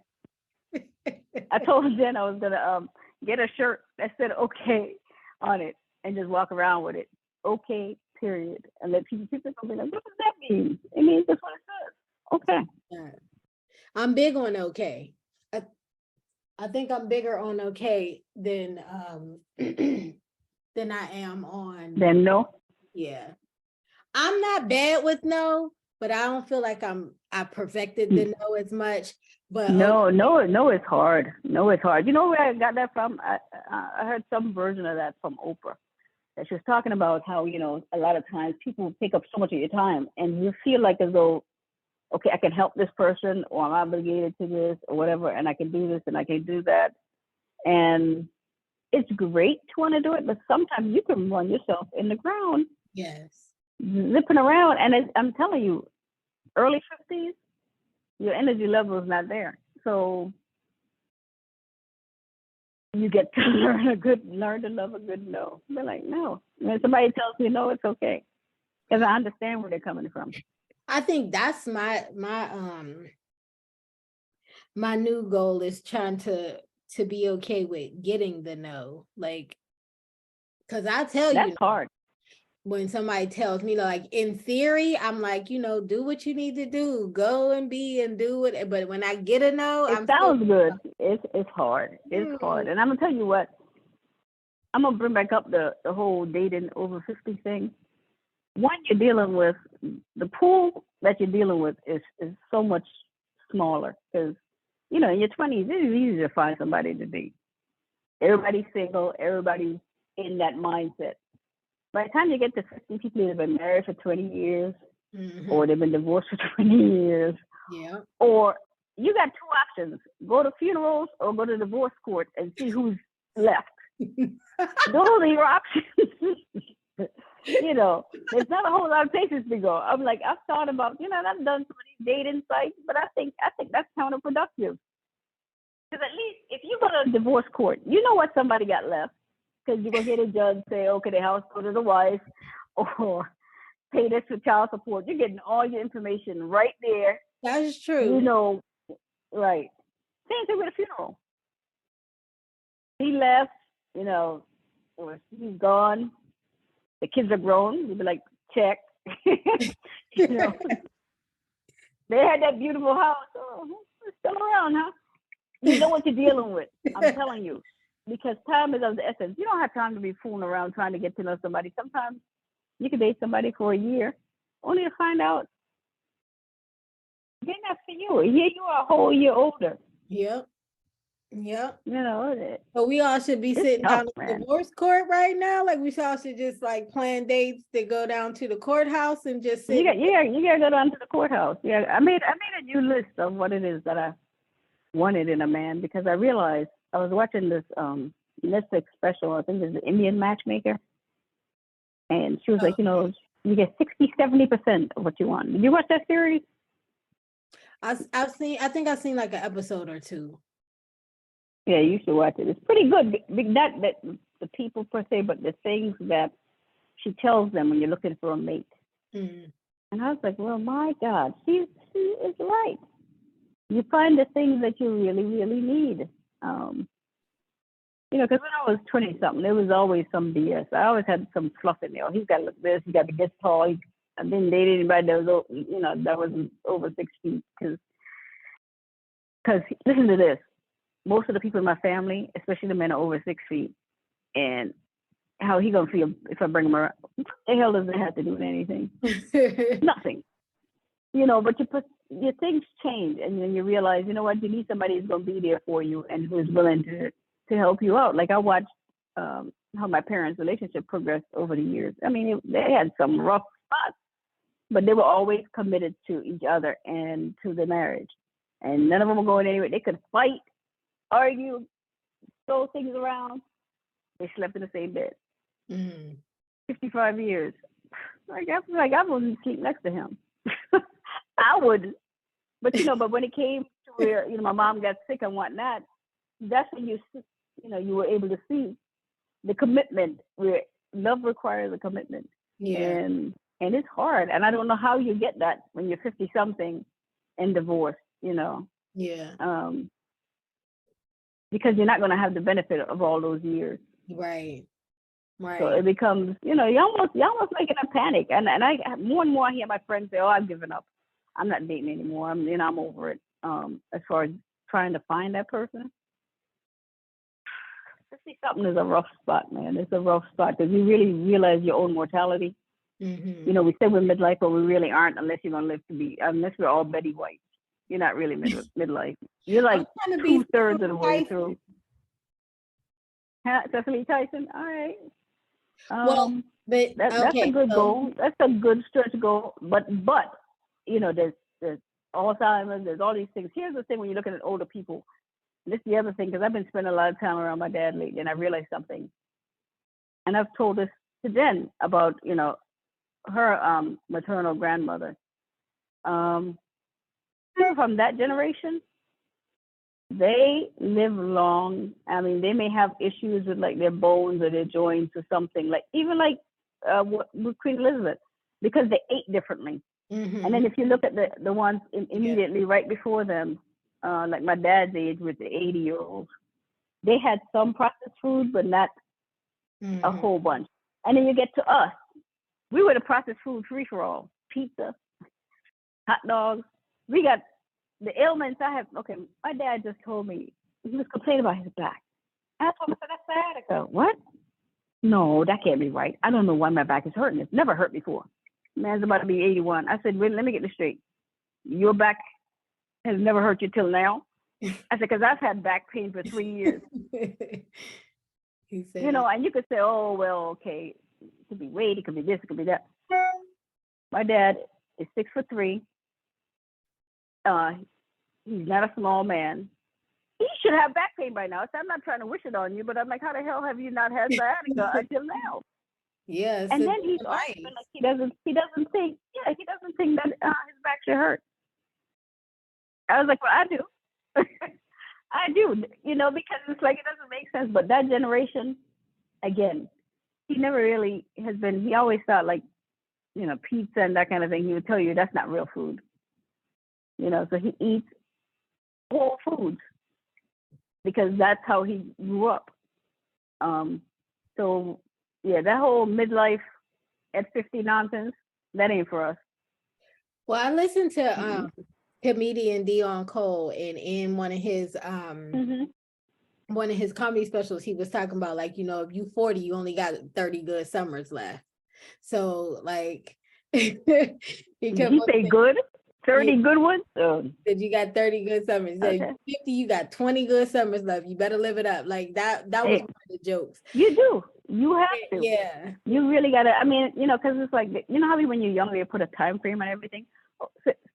I told Jen I was going to get a shirt that said okay on it and just walk around with it. Okay, period. And let people be like, what does that mean? It means that's what it says. Okay. I'm big on okay. I think I'm bigger on okay than than I am on then no. Yeah. I'm not bad with no, but I don't feel like I perfected the no as much. But no, it's hard. No, it's hard. You know where I got that from? I heard some version of that from Oprah. That she was talking about how, a lot of times people take up so much of your time and you feel like as though, okay, I can help this person or I'm obligated to this or whatever, and I can do this and I can do that. And it's great to want to do it, but sometimes you can run yourself in the ground. Yes. Zipping around. And I'm telling you, early 50s, your energy level is not there. So you get to learn to love a good no. They're like, no. When somebody tells me no, it's okay. Because I understand where they're coming from. I think that's my new goal is trying to be okay with getting the no. Like, because I tell that's hard. When somebody tells me, like, in theory, I'm like, do what you need to do, go and be and do it. But when I get a no, it sounds good. It's hard. It's hard. And I'm gonna tell you what, I'm gonna bring back up the whole dating over 50 thing. One, you're dealing with the pool that you're dealing with is so much smaller because in your 20s it is easy to find somebody to date. Everybody's single. Everybody's in that mindset. By the time you get to 50, people have been married for 20 years, or they've been divorced for 20 years. Yeah. Or you got two options: go to funerals or go to divorce court and see who's left. Those are your options. There's not a whole lot of places to go. I'm like, I've thought about, I've done some of these dating sites, but I think that's counterproductive. Because at least if you go to a divorce court, you know what somebody got left. Because you're going to hear the judge say, okay, the house go to the wife, or pay this for child support. You're getting all your information right there. That is true. Right. Same thing with a funeral. He left, or he's gone. The kids are grown. You'd be like, check. They had that beautiful house. Oh, it's still around, huh? You know what you're dealing with. I'm telling you. Because time is of the essence. You don't have time to be fooling around trying to get to know somebody. Sometimes you can date somebody for a year, only to find out they're not for you. Here you are a whole year older. Yep. So we all should be sitting down at the divorce court right now. Like we all should just like plan dates to go down to the courthouse and just sit. You gotta go down to the courthouse. Yeah, I made a new list of what it is that I wanted in a man because I realized I was watching this S.E.X special. I think it's the Indian matchmaker, and she was like, you get 60-70% of what you want. Did you watch that series? I think I've seen like an episode or two. Yeah, you should watch it. It's pretty good. Not that the people per se, but the things that she tells them when you're looking for a mate. And I was like, well, my God, she is right. You find the things that you really, really need. Because when I was 20-something, there was always some BS. I always had some fluff in there. He's got to look this. He got to get tall. I didn't date anybody that was, that wasn't over 6 feet. Because listen to this. Most of the people in my family, especially the men, are over 6 feet. And how he gonna feel if I bring him around? What the hell does it have to do with anything? Nothing. But your things change, and then you realize, you know what? You need somebody who's gonna be there for you and who's willing to help you out. Like I watched how my parents' relationship progressed over the years. I mean, they had some rough spots, but they were always committed to each other and to the marriage. And none of them were going anywhere. They could fight, argue, throw things around. They slept in the same bed. 55 years. I wouldn't sleep next to him. I wouldn't. But but when it came to where my mom got sick and whatnot, that's when you were able to see the commitment where love requires a commitment. Yeah. And it's hard. And I don't know how you get that when you're 50 something and divorced, Yeah. Because you're not going to have the benefit of all those years. Right. So it becomes, you're almost making a panic. And I more and more I hear my friends say, "Oh, I've given up. I'm not dating anymore. I'm over it." As far as trying to find that person. 50 something is a rough spot, man. It's a rough spot because you really realize your own mortality. We say we're midlife, but we really aren't unless you're gonna live unless we're all Betty White. You're not really midlife. You're like 2/3 of the way through. Cecily Tyson. All right. But that's a good goal. That's a good stretch goal. But there's Alzheimer's. There's all these things. Here's the thing: when you're looking at older people, this is the other thing, because I've been spending a lot of time around my dad lately, and I realized something. And I've told this to Jen about her maternal grandmother. People from that generation, they live long. I mean, they may have issues with like their bones or their joints or something, like even like with Queen Elizabeth, because they ate differently. And then if you look at the ones immediately right before them, like my dad's age with the 80-year-olds, they had some processed food, but not a whole bunch. And then you get to us. We were the processed food free for all. Pizza, hot dogs. We got the ailments I have. Okay, my dad just told me he was complaining about his back. I told him, that's sciatica. What? No, that can't be right. I don't know why my back is hurting. It's never hurt before. Man's about to be 81. I said, wait, let me get this straight. Your back has never hurt you till now? I said, because I've had back pain for 3 years. He said, and you could say, oh, well, okay, it could be weight, it could be this, it could be that. My dad is 6'3". He's not a small man. He should have back pain by now. So I'm not trying to wish it on you, but I'm like, how the hell have you not had sciatica until now? Yes. And then he's arguing like he doesn't think that his back should hurt. I was like, well, I do. I do, because it's like it doesn't make sense. But that generation, again, he never really has been. He always thought like, pizza and that kind of thing. He would tell you that's not real food. So he eats whole foods because that's how he grew up. So yeah, that whole midlife at 50 nonsense, that ain't for us. Well, I listened to comedian Dion Cole, and in one of his comedy specials, he was talking about like, if you 40, you only got 30 good summers left. So like Did he say good? 30 good ones? Said you got 30 good summers. Okay. 50, you got 20 good summers left. You better live it up. Like that was one of the jokes. You do. You have to. Yeah. You really got to. I mean, because it's like, how when you're younger, you put a time frame on everything.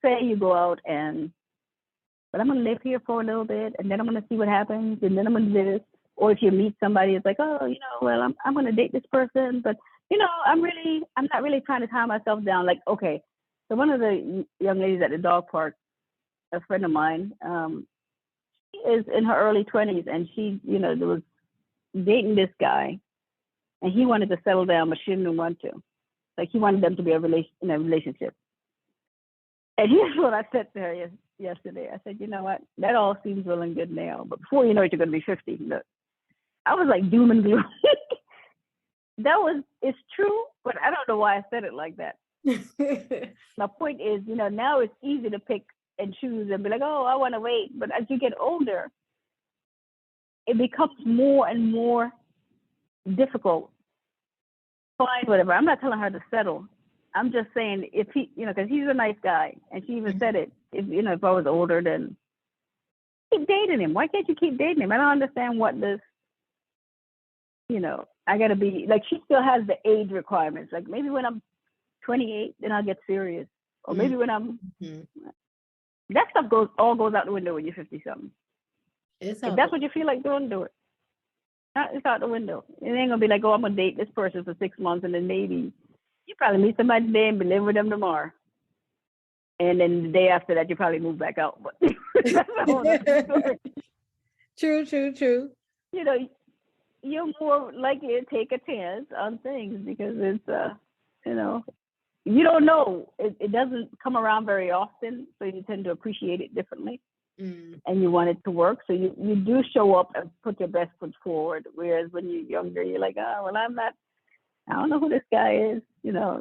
Say you go out but I'm going to live here for a little bit, and then I'm going to see what happens, and then I'm going to do this. Or if you meet somebody, it's like, oh, well, I'm going to date this person, but, I'm not really trying to tie myself down. Like, okay. So one of the young ladies at the dog park, a friend of mine, she is in her early 20s, and she, was dating this guy, and he wanted to settle down, but she didn't want to. Like, he wanted them to be in a relationship. And here's what I said to her yesterday. I said, you know what? That all seems well and good now, but before you know it, you're going to be 50. Look, I was like doom and gloom. It's true, but I don't know why I said it like that. My point is, now it's easy to pick and choose and be like, oh, I want to wait. But as you get older, it becomes more and more difficult. Find whatever. I'm not telling her to settle. I'm just saying if he, because he's a nice guy, and she even said it. If I was older, then keep dating him. Why can't you keep dating him? I don't understand what this. I gotta be like, she still has the age requirements. Like maybe when I'm 28, then I'll get serious. Or maybe when I'm that stuff goes out the window when you're 50 something. If that's what you feel like doing, do it. It's out the window. It ain't gonna be like, oh, I'm gonna date this person for 6 months, and then maybe you probably meet somebody today and be living with them tomorrow, and then the day after that you probably move back out. But that's a whole other story. True. You know, you're more likely to take a chance on things because it's you know, you don't know. It doesn't come around very often, so you tend to appreciate it differently. And you want it to work, so you do show up and put your best foot forward. Whereas when you're younger, you're like, oh, well, I don't know who this guy is. You know,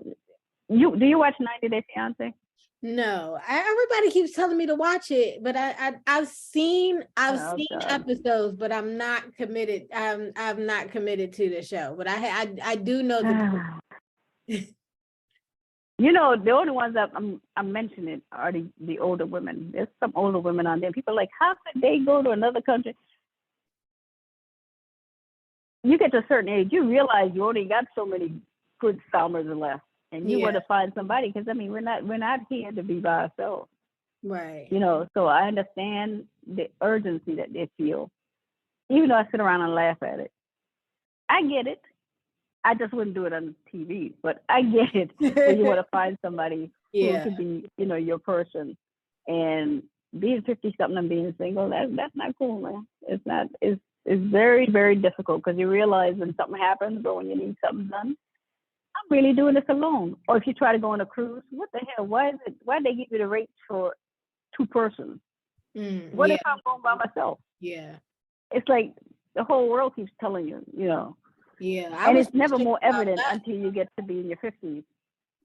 do you watch 90 Day Fiance? No, everybody keeps telling me to watch it, but I've seen God. episodes, but I'm not committed. I'm not committed to the show, but I do know the. You know, the only ones that I'm mentioning are the older women. There's some older women on there. People are like, how could they go to another country? You get to a certain age, you realize you only got so many good summers left, and you want to find somebody. Because I mean, we're not here to be by ourselves, right? You know, so I understand the urgency that they feel, even though I sit around and laugh at it. I get it. I just wouldn't do it on TV, but I get it. When you want to find somebody who could be, you know, your person. And being 50-something and being single, that's not cool, man. It's not. It's very, very difficult because you realize when something happens or when you need something done, I'm really doing this alone. Or if you try to go on a cruise, what the hell? Why they give you the rates for 2 persons? What if I'm going by myself? Yeah. It's like the whole world keeps telling you, you know. Yeah, and it's never more evident until you get to be in your 50s.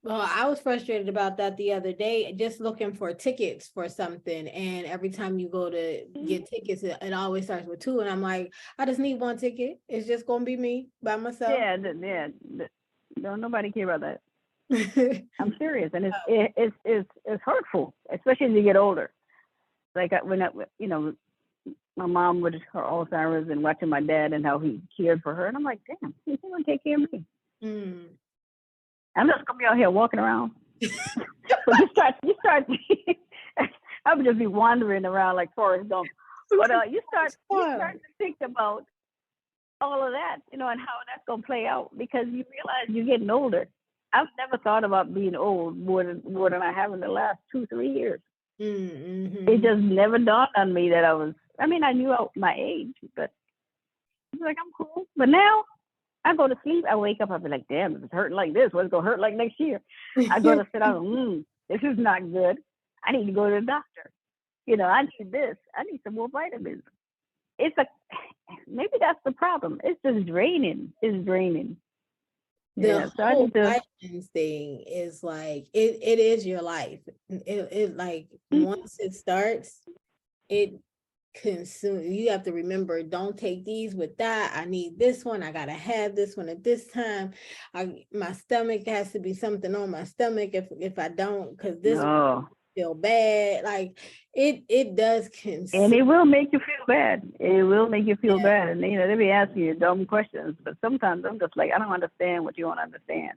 Well, I was frustrated about that the other day, just looking for tickets for something. And every time you go to get tickets, it always starts with 2. And I'm like, I just need 1 ticket. It's just going to be me by myself. Yeah. Don't nobody care about that. I'm serious. And it's hurtful, especially as you get older. Like when you know, my mom with her Alzheimer's and watching my dad and how he cared for her. And I'm like, damn, he's going to take care of me. I'm just going to be out here walking around. But you start, I would just be wandering around like Forrest Gump. But you start to think about all of that, you know, and how that's going to play out because you realize you're getting older. I've never thought about being old more than I have in the last 2-3 years. It just never dawned on me that I knew my age, but I was like, I'm cool. But now I go to sleep, I wake up, I'll be like, damn, if it's hurting like this, what's going to hurt like next year? I go to sit down, this is not good. I need to go to the doctor. You know, I need this. I need some more vitamins. Maybe that's the problem. It's just draining. It's draining. The whole vitamins thing is like, it is your life. It like, once it starts, it consume. You have to remember, don't take these with that. I need this one. I gotta have this one at this time. My stomach has to be something on my stomach if I don't, because this one feel bad. Like it does consume. And it will make you feel bad. It will make you feel bad. And you know, they be asking you dumb questions, but sometimes I'm just like, I don't understand what you don't understand.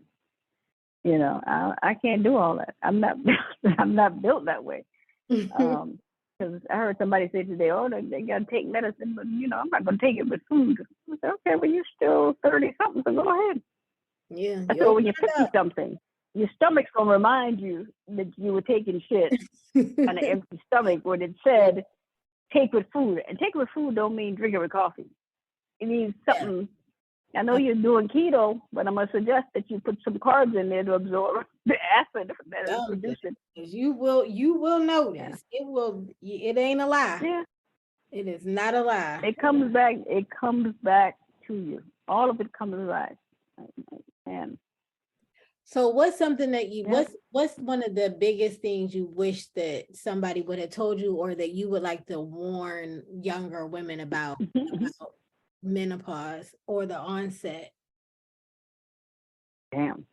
You know, I can't do all that. I'm not built that way. Because I heard somebody say today, oh, they got to take medicine, but, you know, I'm not going to take it with food. I said, okay, well, you're still 30-something, so go ahead. Yeah. So when you're 50-something, your stomach's going to remind you that you were taking shit on an empty stomach when it said take with food. And take with food don't mean drink it with coffee. It means something. I know you're doing keto, but I'm going to suggest that you put some carbs in there to absorb the acid that is producing. You will notice. It ain't a lie. Yeah. It is not a lie. It comes back to you. All of it comes back. And so what's something that what's one of the biggest things you wish that somebody would have told you, or that you would like to warn younger women about menopause or the onset? Damn.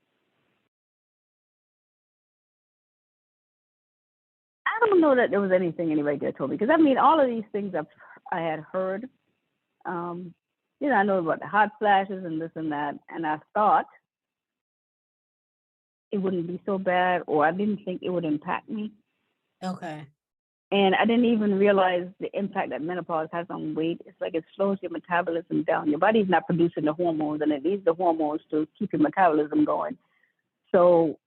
I don't know that there was anything anybody that told me, because I mean, all of these things I had heard. You know, I know about the hot flashes and this and that, and I thought it wouldn't be so bad, or I didn't think it would impact me. Okay. And I didn't even realize the impact that menopause has on weight. It's like it slows your metabolism down. Your body's not producing the hormones, and it needs the hormones to keep your metabolism going. So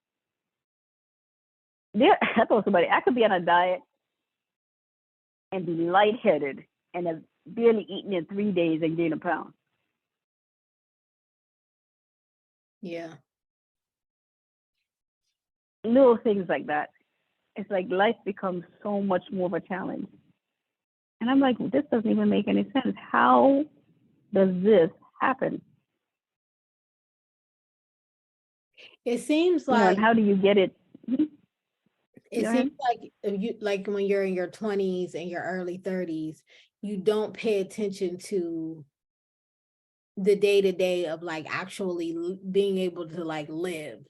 I told somebody I could be on a diet and be lightheaded and have barely eaten in 3 days and gain a pound. Yeah. Little things like that. It's like life becomes so much more of a challenge. And I'm like, this doesn't even make any sense. How does this happen? It seems You know, like and how do you get it? it seems like you, like when you're in your 20s and your early 30s, you don't pay attention to the day-to-day of like actually being able to like live.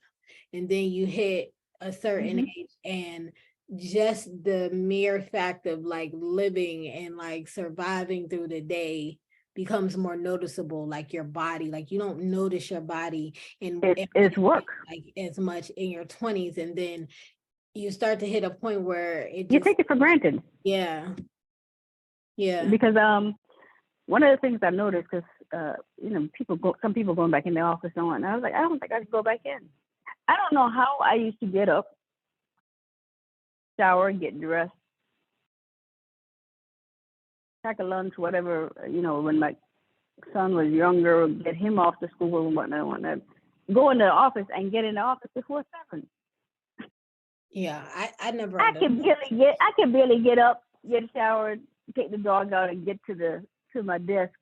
And then you hit a certain age, and just the mere fact of like living and like surviving through the day becomes more noticeable. Like your body, like you don't notice your body and it's work like as much in your 20s, and then you start to hit a point where it just, you take it for granted. Yeah. Because one of the things I noticed, because you know, some people going back in the office and I was like, I don't think I could go back in. I don't know how I used to get up, shower, get dressed, pack a lunch, whatever, you know, when my son was younger, get him off to school and whatnot, go in the office and get in the office before 7. Yeah, I never. I can barely get up, get showered, take the dog out, and get to my desk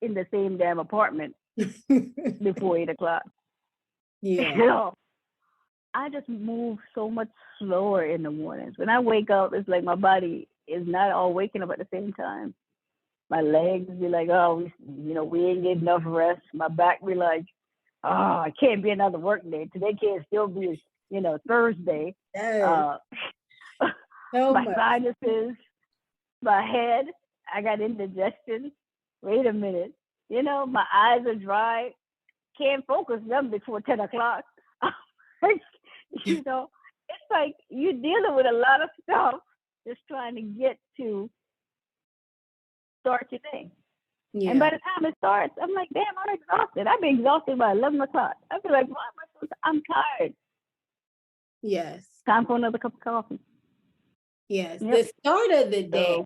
in the same damn apartment before 8 o'clock. Yeah. You know, I just move so much slower in the mornings. When I wake up, it's like my body is not all waking up at the same time. My legs be like, oh, we ain't getting enough rest. My back be like, oh, I can't be another work day. Today can't still be, Thursday. Yes. My sinuses, my head, I got indigestion. Wait a minute. My eyes are dry. Can't focus them before 10 o'clock. It's like you're dealing with a lot of stuff just trying to get to start your day. Yeah. And by the time it starts, I'm like, damn, I'm exhausted. I've been exhausted by 11 o'clock. I feel like, I'm tired. Yes. Time for another cup of coffee. Yes. Yep. The start of the day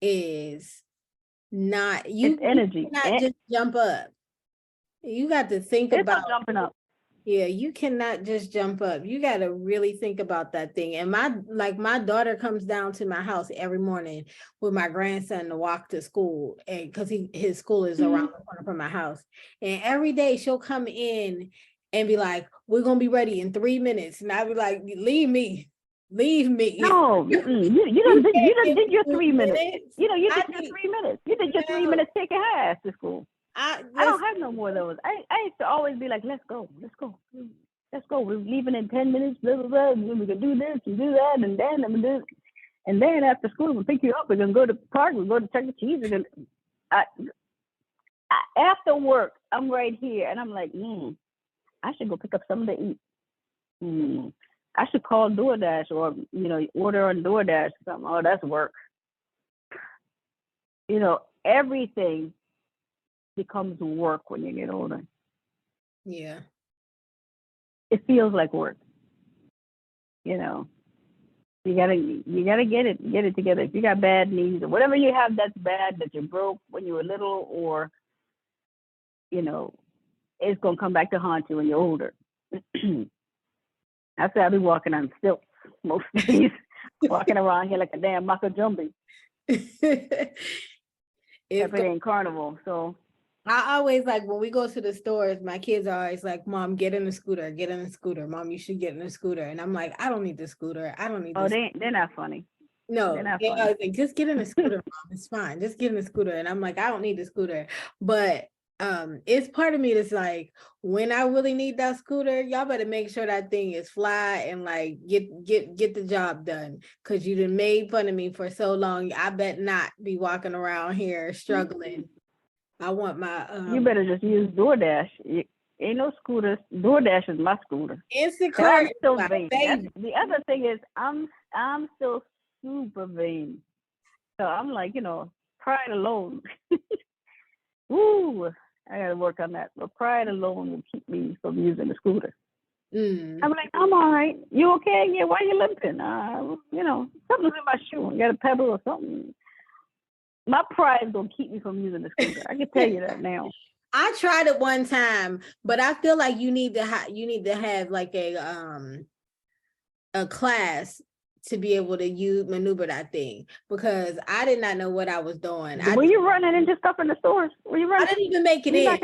is not, you energy. Not just jump up. You got to think about jumping up. Yeah, you cannot just jump up. You got to really think about that thing. And my daughter comes down to my house every morning with my grandson to walk to school, and because his school is around the corner from my house. And every day she'll come in and be like, "We're gonna be ready in 3 minutes," and I'll be like, "Leave me." No, you done did your 3 minutes. You did your 3 minutes. You did your 3 minutes taking her ass to school. I don't have no more of those. I used to always be like, let's go. We're leaving in 10 minutes, blah, blah, blah. We can do this and do that, and then I'm gonna do it. And then after school, we'll pick you up. We're gonna go to the park. We'll go to Chuck E. Cheese. After work, I'm right here, and I'm like, I should go pick up something to eat. I should call DoorDash or order on DoorDash or something. Oh, that's work. Everything becomes work when you get older. Yeah. It feels like work. You gotta get it together. If you got bad knees or whatever you have that's bad, that you broke when you were little, or it's gonna come back to haunt you when you're older. I say I'll be walking on stilts most days, walking around here like a damn Makajumbi. If it ain't carnival, so. I always, like, when we go to the stores, my kids are always like, Mom, get in the scooter. Mom, you should get in the scooter. And I'm like, I don't need the scooter. They're not funny. No, they always like, just get in the scooter, Mom. It's fine. Just get in the scooter. And I'm like, I don't need the scooter. But it's part of me that's like, when I really need that scooter, y'all better make sure that thing is fly and like get the job done. Cause you done made fun of me for so long. I bet not be walking around here struggling. I want my you better just use DoorDash. Ain't no scooters. DoorDash is my scooter. Instacart. The other thing is I'm still super vain. So I'm like, pride alone. Ooh, I gotta work on that. But pride alone will keep me from using the scooter. I'm like, I'm all right. You okay? Yeah, why are you limping? Something's in my shoe. You got a pebble or something. My pride is gonna keep me from using the scooter. I can tell you that now. I tried it one time, but I feel like you need to have like a class to be able to maneuver that thing, because I did not know what I was doing. Were you running into stuff in the stores? Were you running? I didn't even make it in. I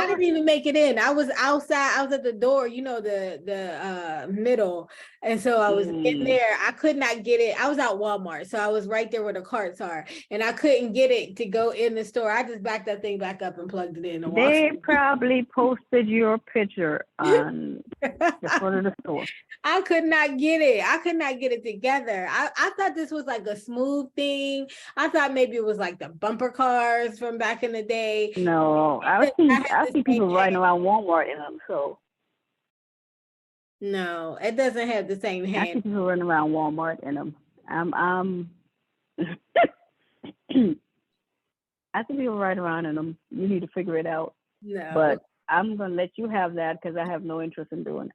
didn't even make it in. I was outside. I was at the door, the middle. And so I was in there. I could not get it. I was at Walmart. So I was right there where the carts are. And I couldn't get it to go in the store. I just backed that thing back up and plugged it in. And they probably posted your picture on the front of the store. I could not get it. I could not get it together. I thought this was like a smooth thing. I thought maybe it was like the bumper cars from back in the day. No, I see people riding around Walmart in them. So no, it doesn't have the same hand. I see people running around Walmart in them. I see people riding around in them. You need to figure it out. No, but I'm gonna let you have that because I have no interest in doing it.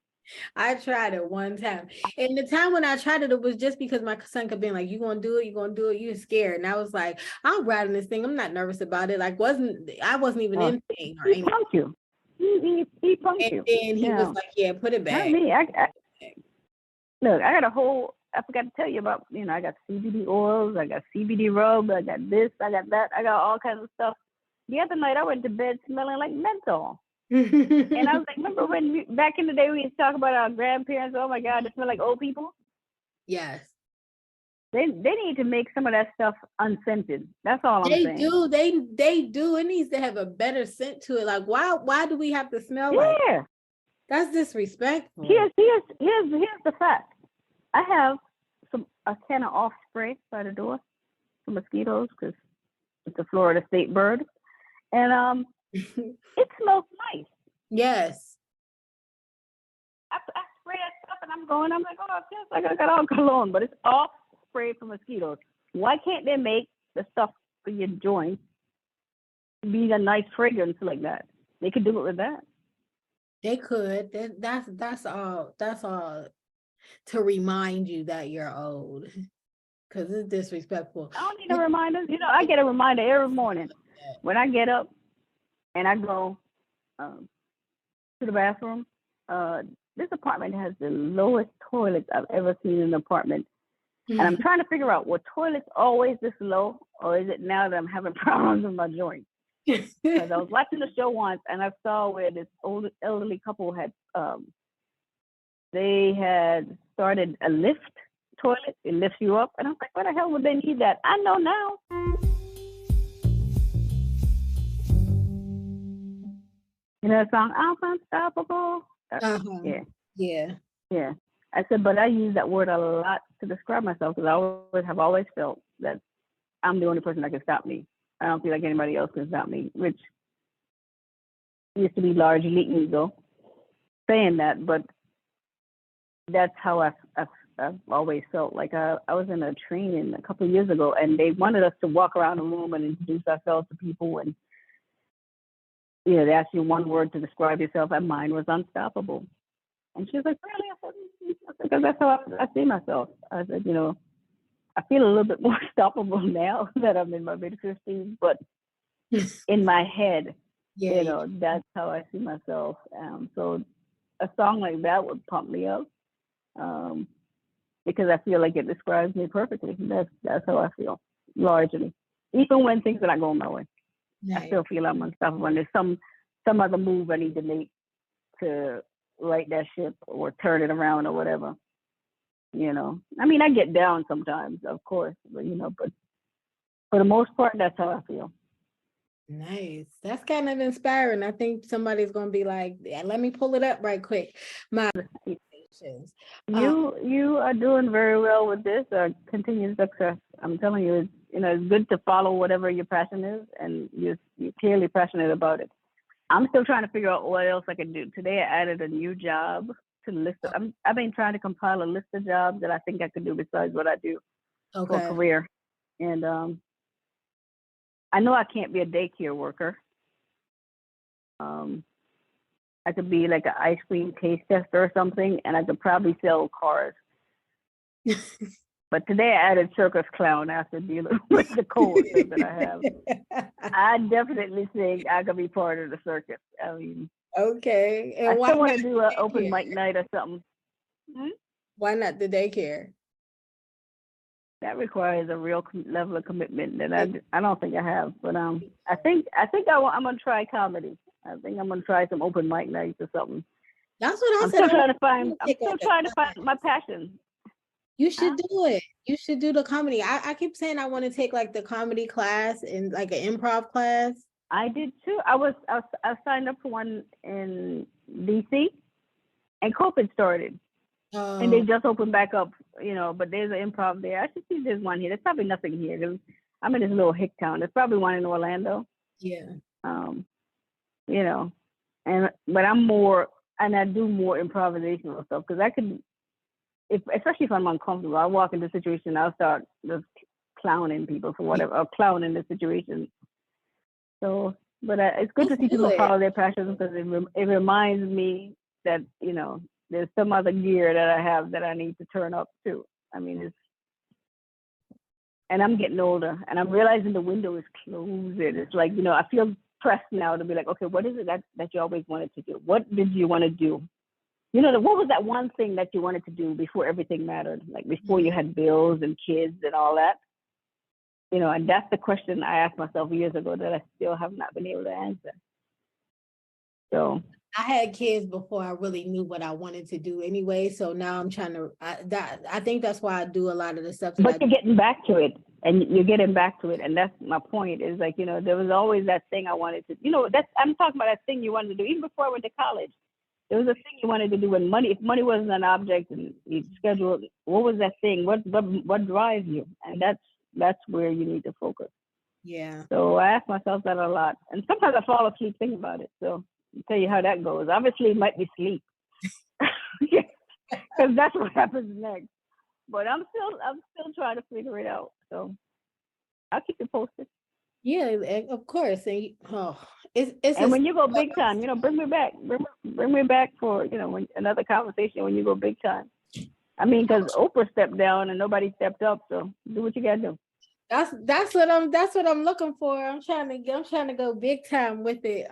I tried it one time. And the time when I tried it, it was just because my son kept being like, you gonna do it, you're scared. And I was like, I'll ride in this thing. I'm not nervous about it. Like I wasn't even in pain or anything. He punked you. He punked you. And he was like, yeah, put it back. Not me. Look, I got a whole, I forgot to tell you about, I got CBD oils, I got CBD rub, I got this, I got that, I got all kinds of stuff. The other night I went to bed smelling like menthol. And I was like, remember when back in the day we used to talk about our grandparents? Oh my God, they smell like old people. Yes. They need to make some of that stuff unscented. That's all I'm saying. They do. It needs to have a better scent to it. Like why do we have to smell like that? That's disrespectful. Here's the fact. I have a can of off spray by the door for mosquitoes because it's a Florida state bird, and it smells nice. Yes. I spray that stuff and I'm like, oh, it feels like I got all cologne, but it's off spray for mosquitoes. Why can't they make the stuff for your joints be a nice fragrance like that? They could do it with that. They could. That's all to remind you that you're old, because it's disrespectful. I don't need a reminder. I get a reminder every morning when I get up and I go to the bathroom. This apartment has the lowest toilets I've ever seen in an apartment. And I'm trying to figure out, were toilets always this low, or is it now that I'm having problems with my joints? Because I was watching the show once and I saw where this old elderly couple had they had started a lift toilet. It lifts you up, and I was like, why the hell would they need that? I know now. That song, I'm unstoppable. Yeah. I said, but I use that word a lot to describe myself because I have always felt that I'm the only person that can stop me. I don't feel like anybody else can stop me, which used to be largely ego saying that, but that's how I've always felt. Like I was in a training a couple of years ago, and they wanted us to walk around the room and introduce ourselves to people, and they asked you one word to describe yourself, and mine was unstoppable. And she was like, really? I said, because that's how I see myself. I said, I feel a little bit more stoppable now that I'm in my mid-50s, but in my head, that's how I see myself. So a song like that would pump me up because I feel like it describes me perfectly. That's how I feel, largely. Even when things are not going my way, I still feel I'm unstoppable. And there's some other move I need to make to right that ship or turn it around or whatever. I mean, I get down sometimes, of course, but but for the most part, that's how I feel. Nice. That's kind of inspiring. I think somebody's going to be like, let me pull it up right quick. My you are doing very well with this. Continued success. I'm telling you, it's good to follow whatever your passion is, and you're clearly passionate about it. I'm still trying to figure out what else I can do. Today, I added a new job to the list. I've been trying to compile a list of jobs that I think I could do besides what I do. for a Okay. career. And I know I can't be a daycare worker. I could be like an ice cream taste tester or something, and I could probably sell cars. But today I added circus clown after dealing with the coworkers that I have. I definitely think I could be part of the circus. I mean, Okay. And I why still want not to the do an open daycare? mic night or something. Why not the daycare? That requires a real level of commitment that I don't think I have. But I think I'm gonna try comedy. I think I'm gonna try some open mic nights or something. That's what I I'm said. still trying to find my passion. You should do it. You should do the comedy. I keep saying I want to take like the comedy class and like an improv class. I did too. I signed up for one in DC, and COVID started, and they just opened back up. But there's an improv there. I should see if there's one here. There's probably nothing here. I'm in this little hick town. There's probably one in Orlando. Yeah. But I'm more, and I do more improvisational stuff because I can, especially if I'm uncomfortable, I'll walk into a situation, I'll start just clowning people for whatever, or clowning the situation. So, but it's good to see people follow their passions because it reminds me that, there's some other gear that I have that I need to turn up too. I mean, and I'm getting older and I'm realizing the window is closing. It's like, I feel pressed now to be like, okay, what is it that you always wanted to do? What did you want to do? What was that one thing that you wanted to do before everything mattered? Like before you had bills and kids and all that? And that's the question I asked myself years ago that I still have not been able to answer. So I had kids before I really knew what I wanted to do anyway. So now I'm trying to, I think that's why I do a lot of the stuff. But you're getting back to it, and you're getting back to it. And that's my point is like, there was always that thing I wanted to, I'm talking about that thing you wanted to do. Even before I went to college, there was a thing you wanted to do when if money wasn't an object and you scheduled, what was that thing? What drives you? And that's where you need to focus. Yeah. So I ask myself that a lot. And sometimes I fall asleep thinking about it. So I'll tell you how that goes. Obviously, it might be sleep. Because that's what happens next. But I'm still trying to figure it out. So I'll keep you posted. Yeah, of course. And it's and when you go big time, bring me back. Bring me back for another conversation when you go big time. I mean, because Oprah stepped down and nobody stepped up. So do what you gotta do. That's what I'm looking for. I'm trying to go big time with it.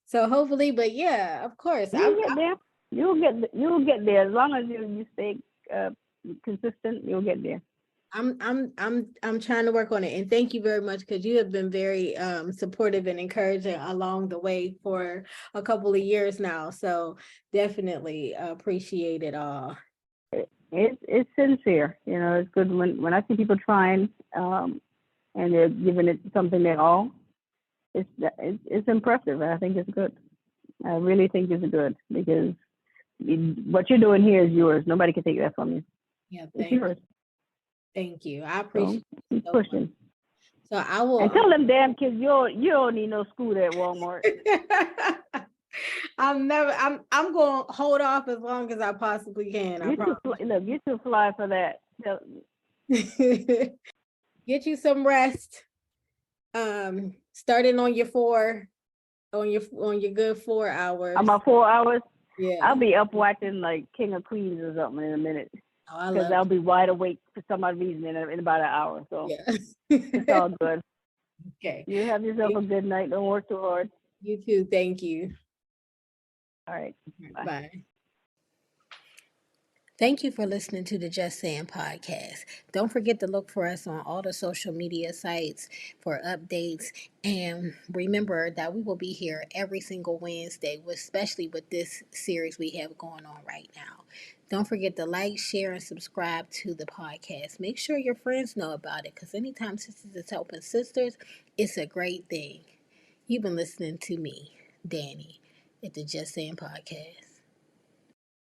So hopefully, but yeah, of course. You'll get there as long as you stay consistent. You'll get there. I'm trying to work on it, and thank you very much because you have been very supportive and encouraging along the way for a couple of years now. So definitely appreciate it all. It's sincere. It's good when I see people trying and they're giving it something their all. It's impressive, and I think it's good. I really think it's good because what you're doing here is yours. Nobody can take that from you. Yeah, it's yours. Thank you. I appreciate it. Keep pushing. So I will. And tell them damn kids you don't need no scooter at Walmart. I'm going to hold off as long as I possibly can. You're too fly for that. Get you some rest. Starting on your good 4 hours. About 4 hours. Yeah. I'll be up watching like King of Queens or something in a minute. Because I'll be wide awake for some odd reason in about an hour. So yeah. It's all good. Okay. You have yourself a good night. Don't work too hard. You too. Thank you. All right. Bye. Thank you for listening to the Just Saying podcast. Don't forget to look for us on all the social media sites for updates. And remember that we will be here every single Wednesday, especially with this series we have going on right now. Don't forget to like, share, and subscribe to the podcast. Make sure your friends know about it because anytime sisters is helping sisters, it's a great thing. You've been listening to me, Danny, at the Just Saying podcast.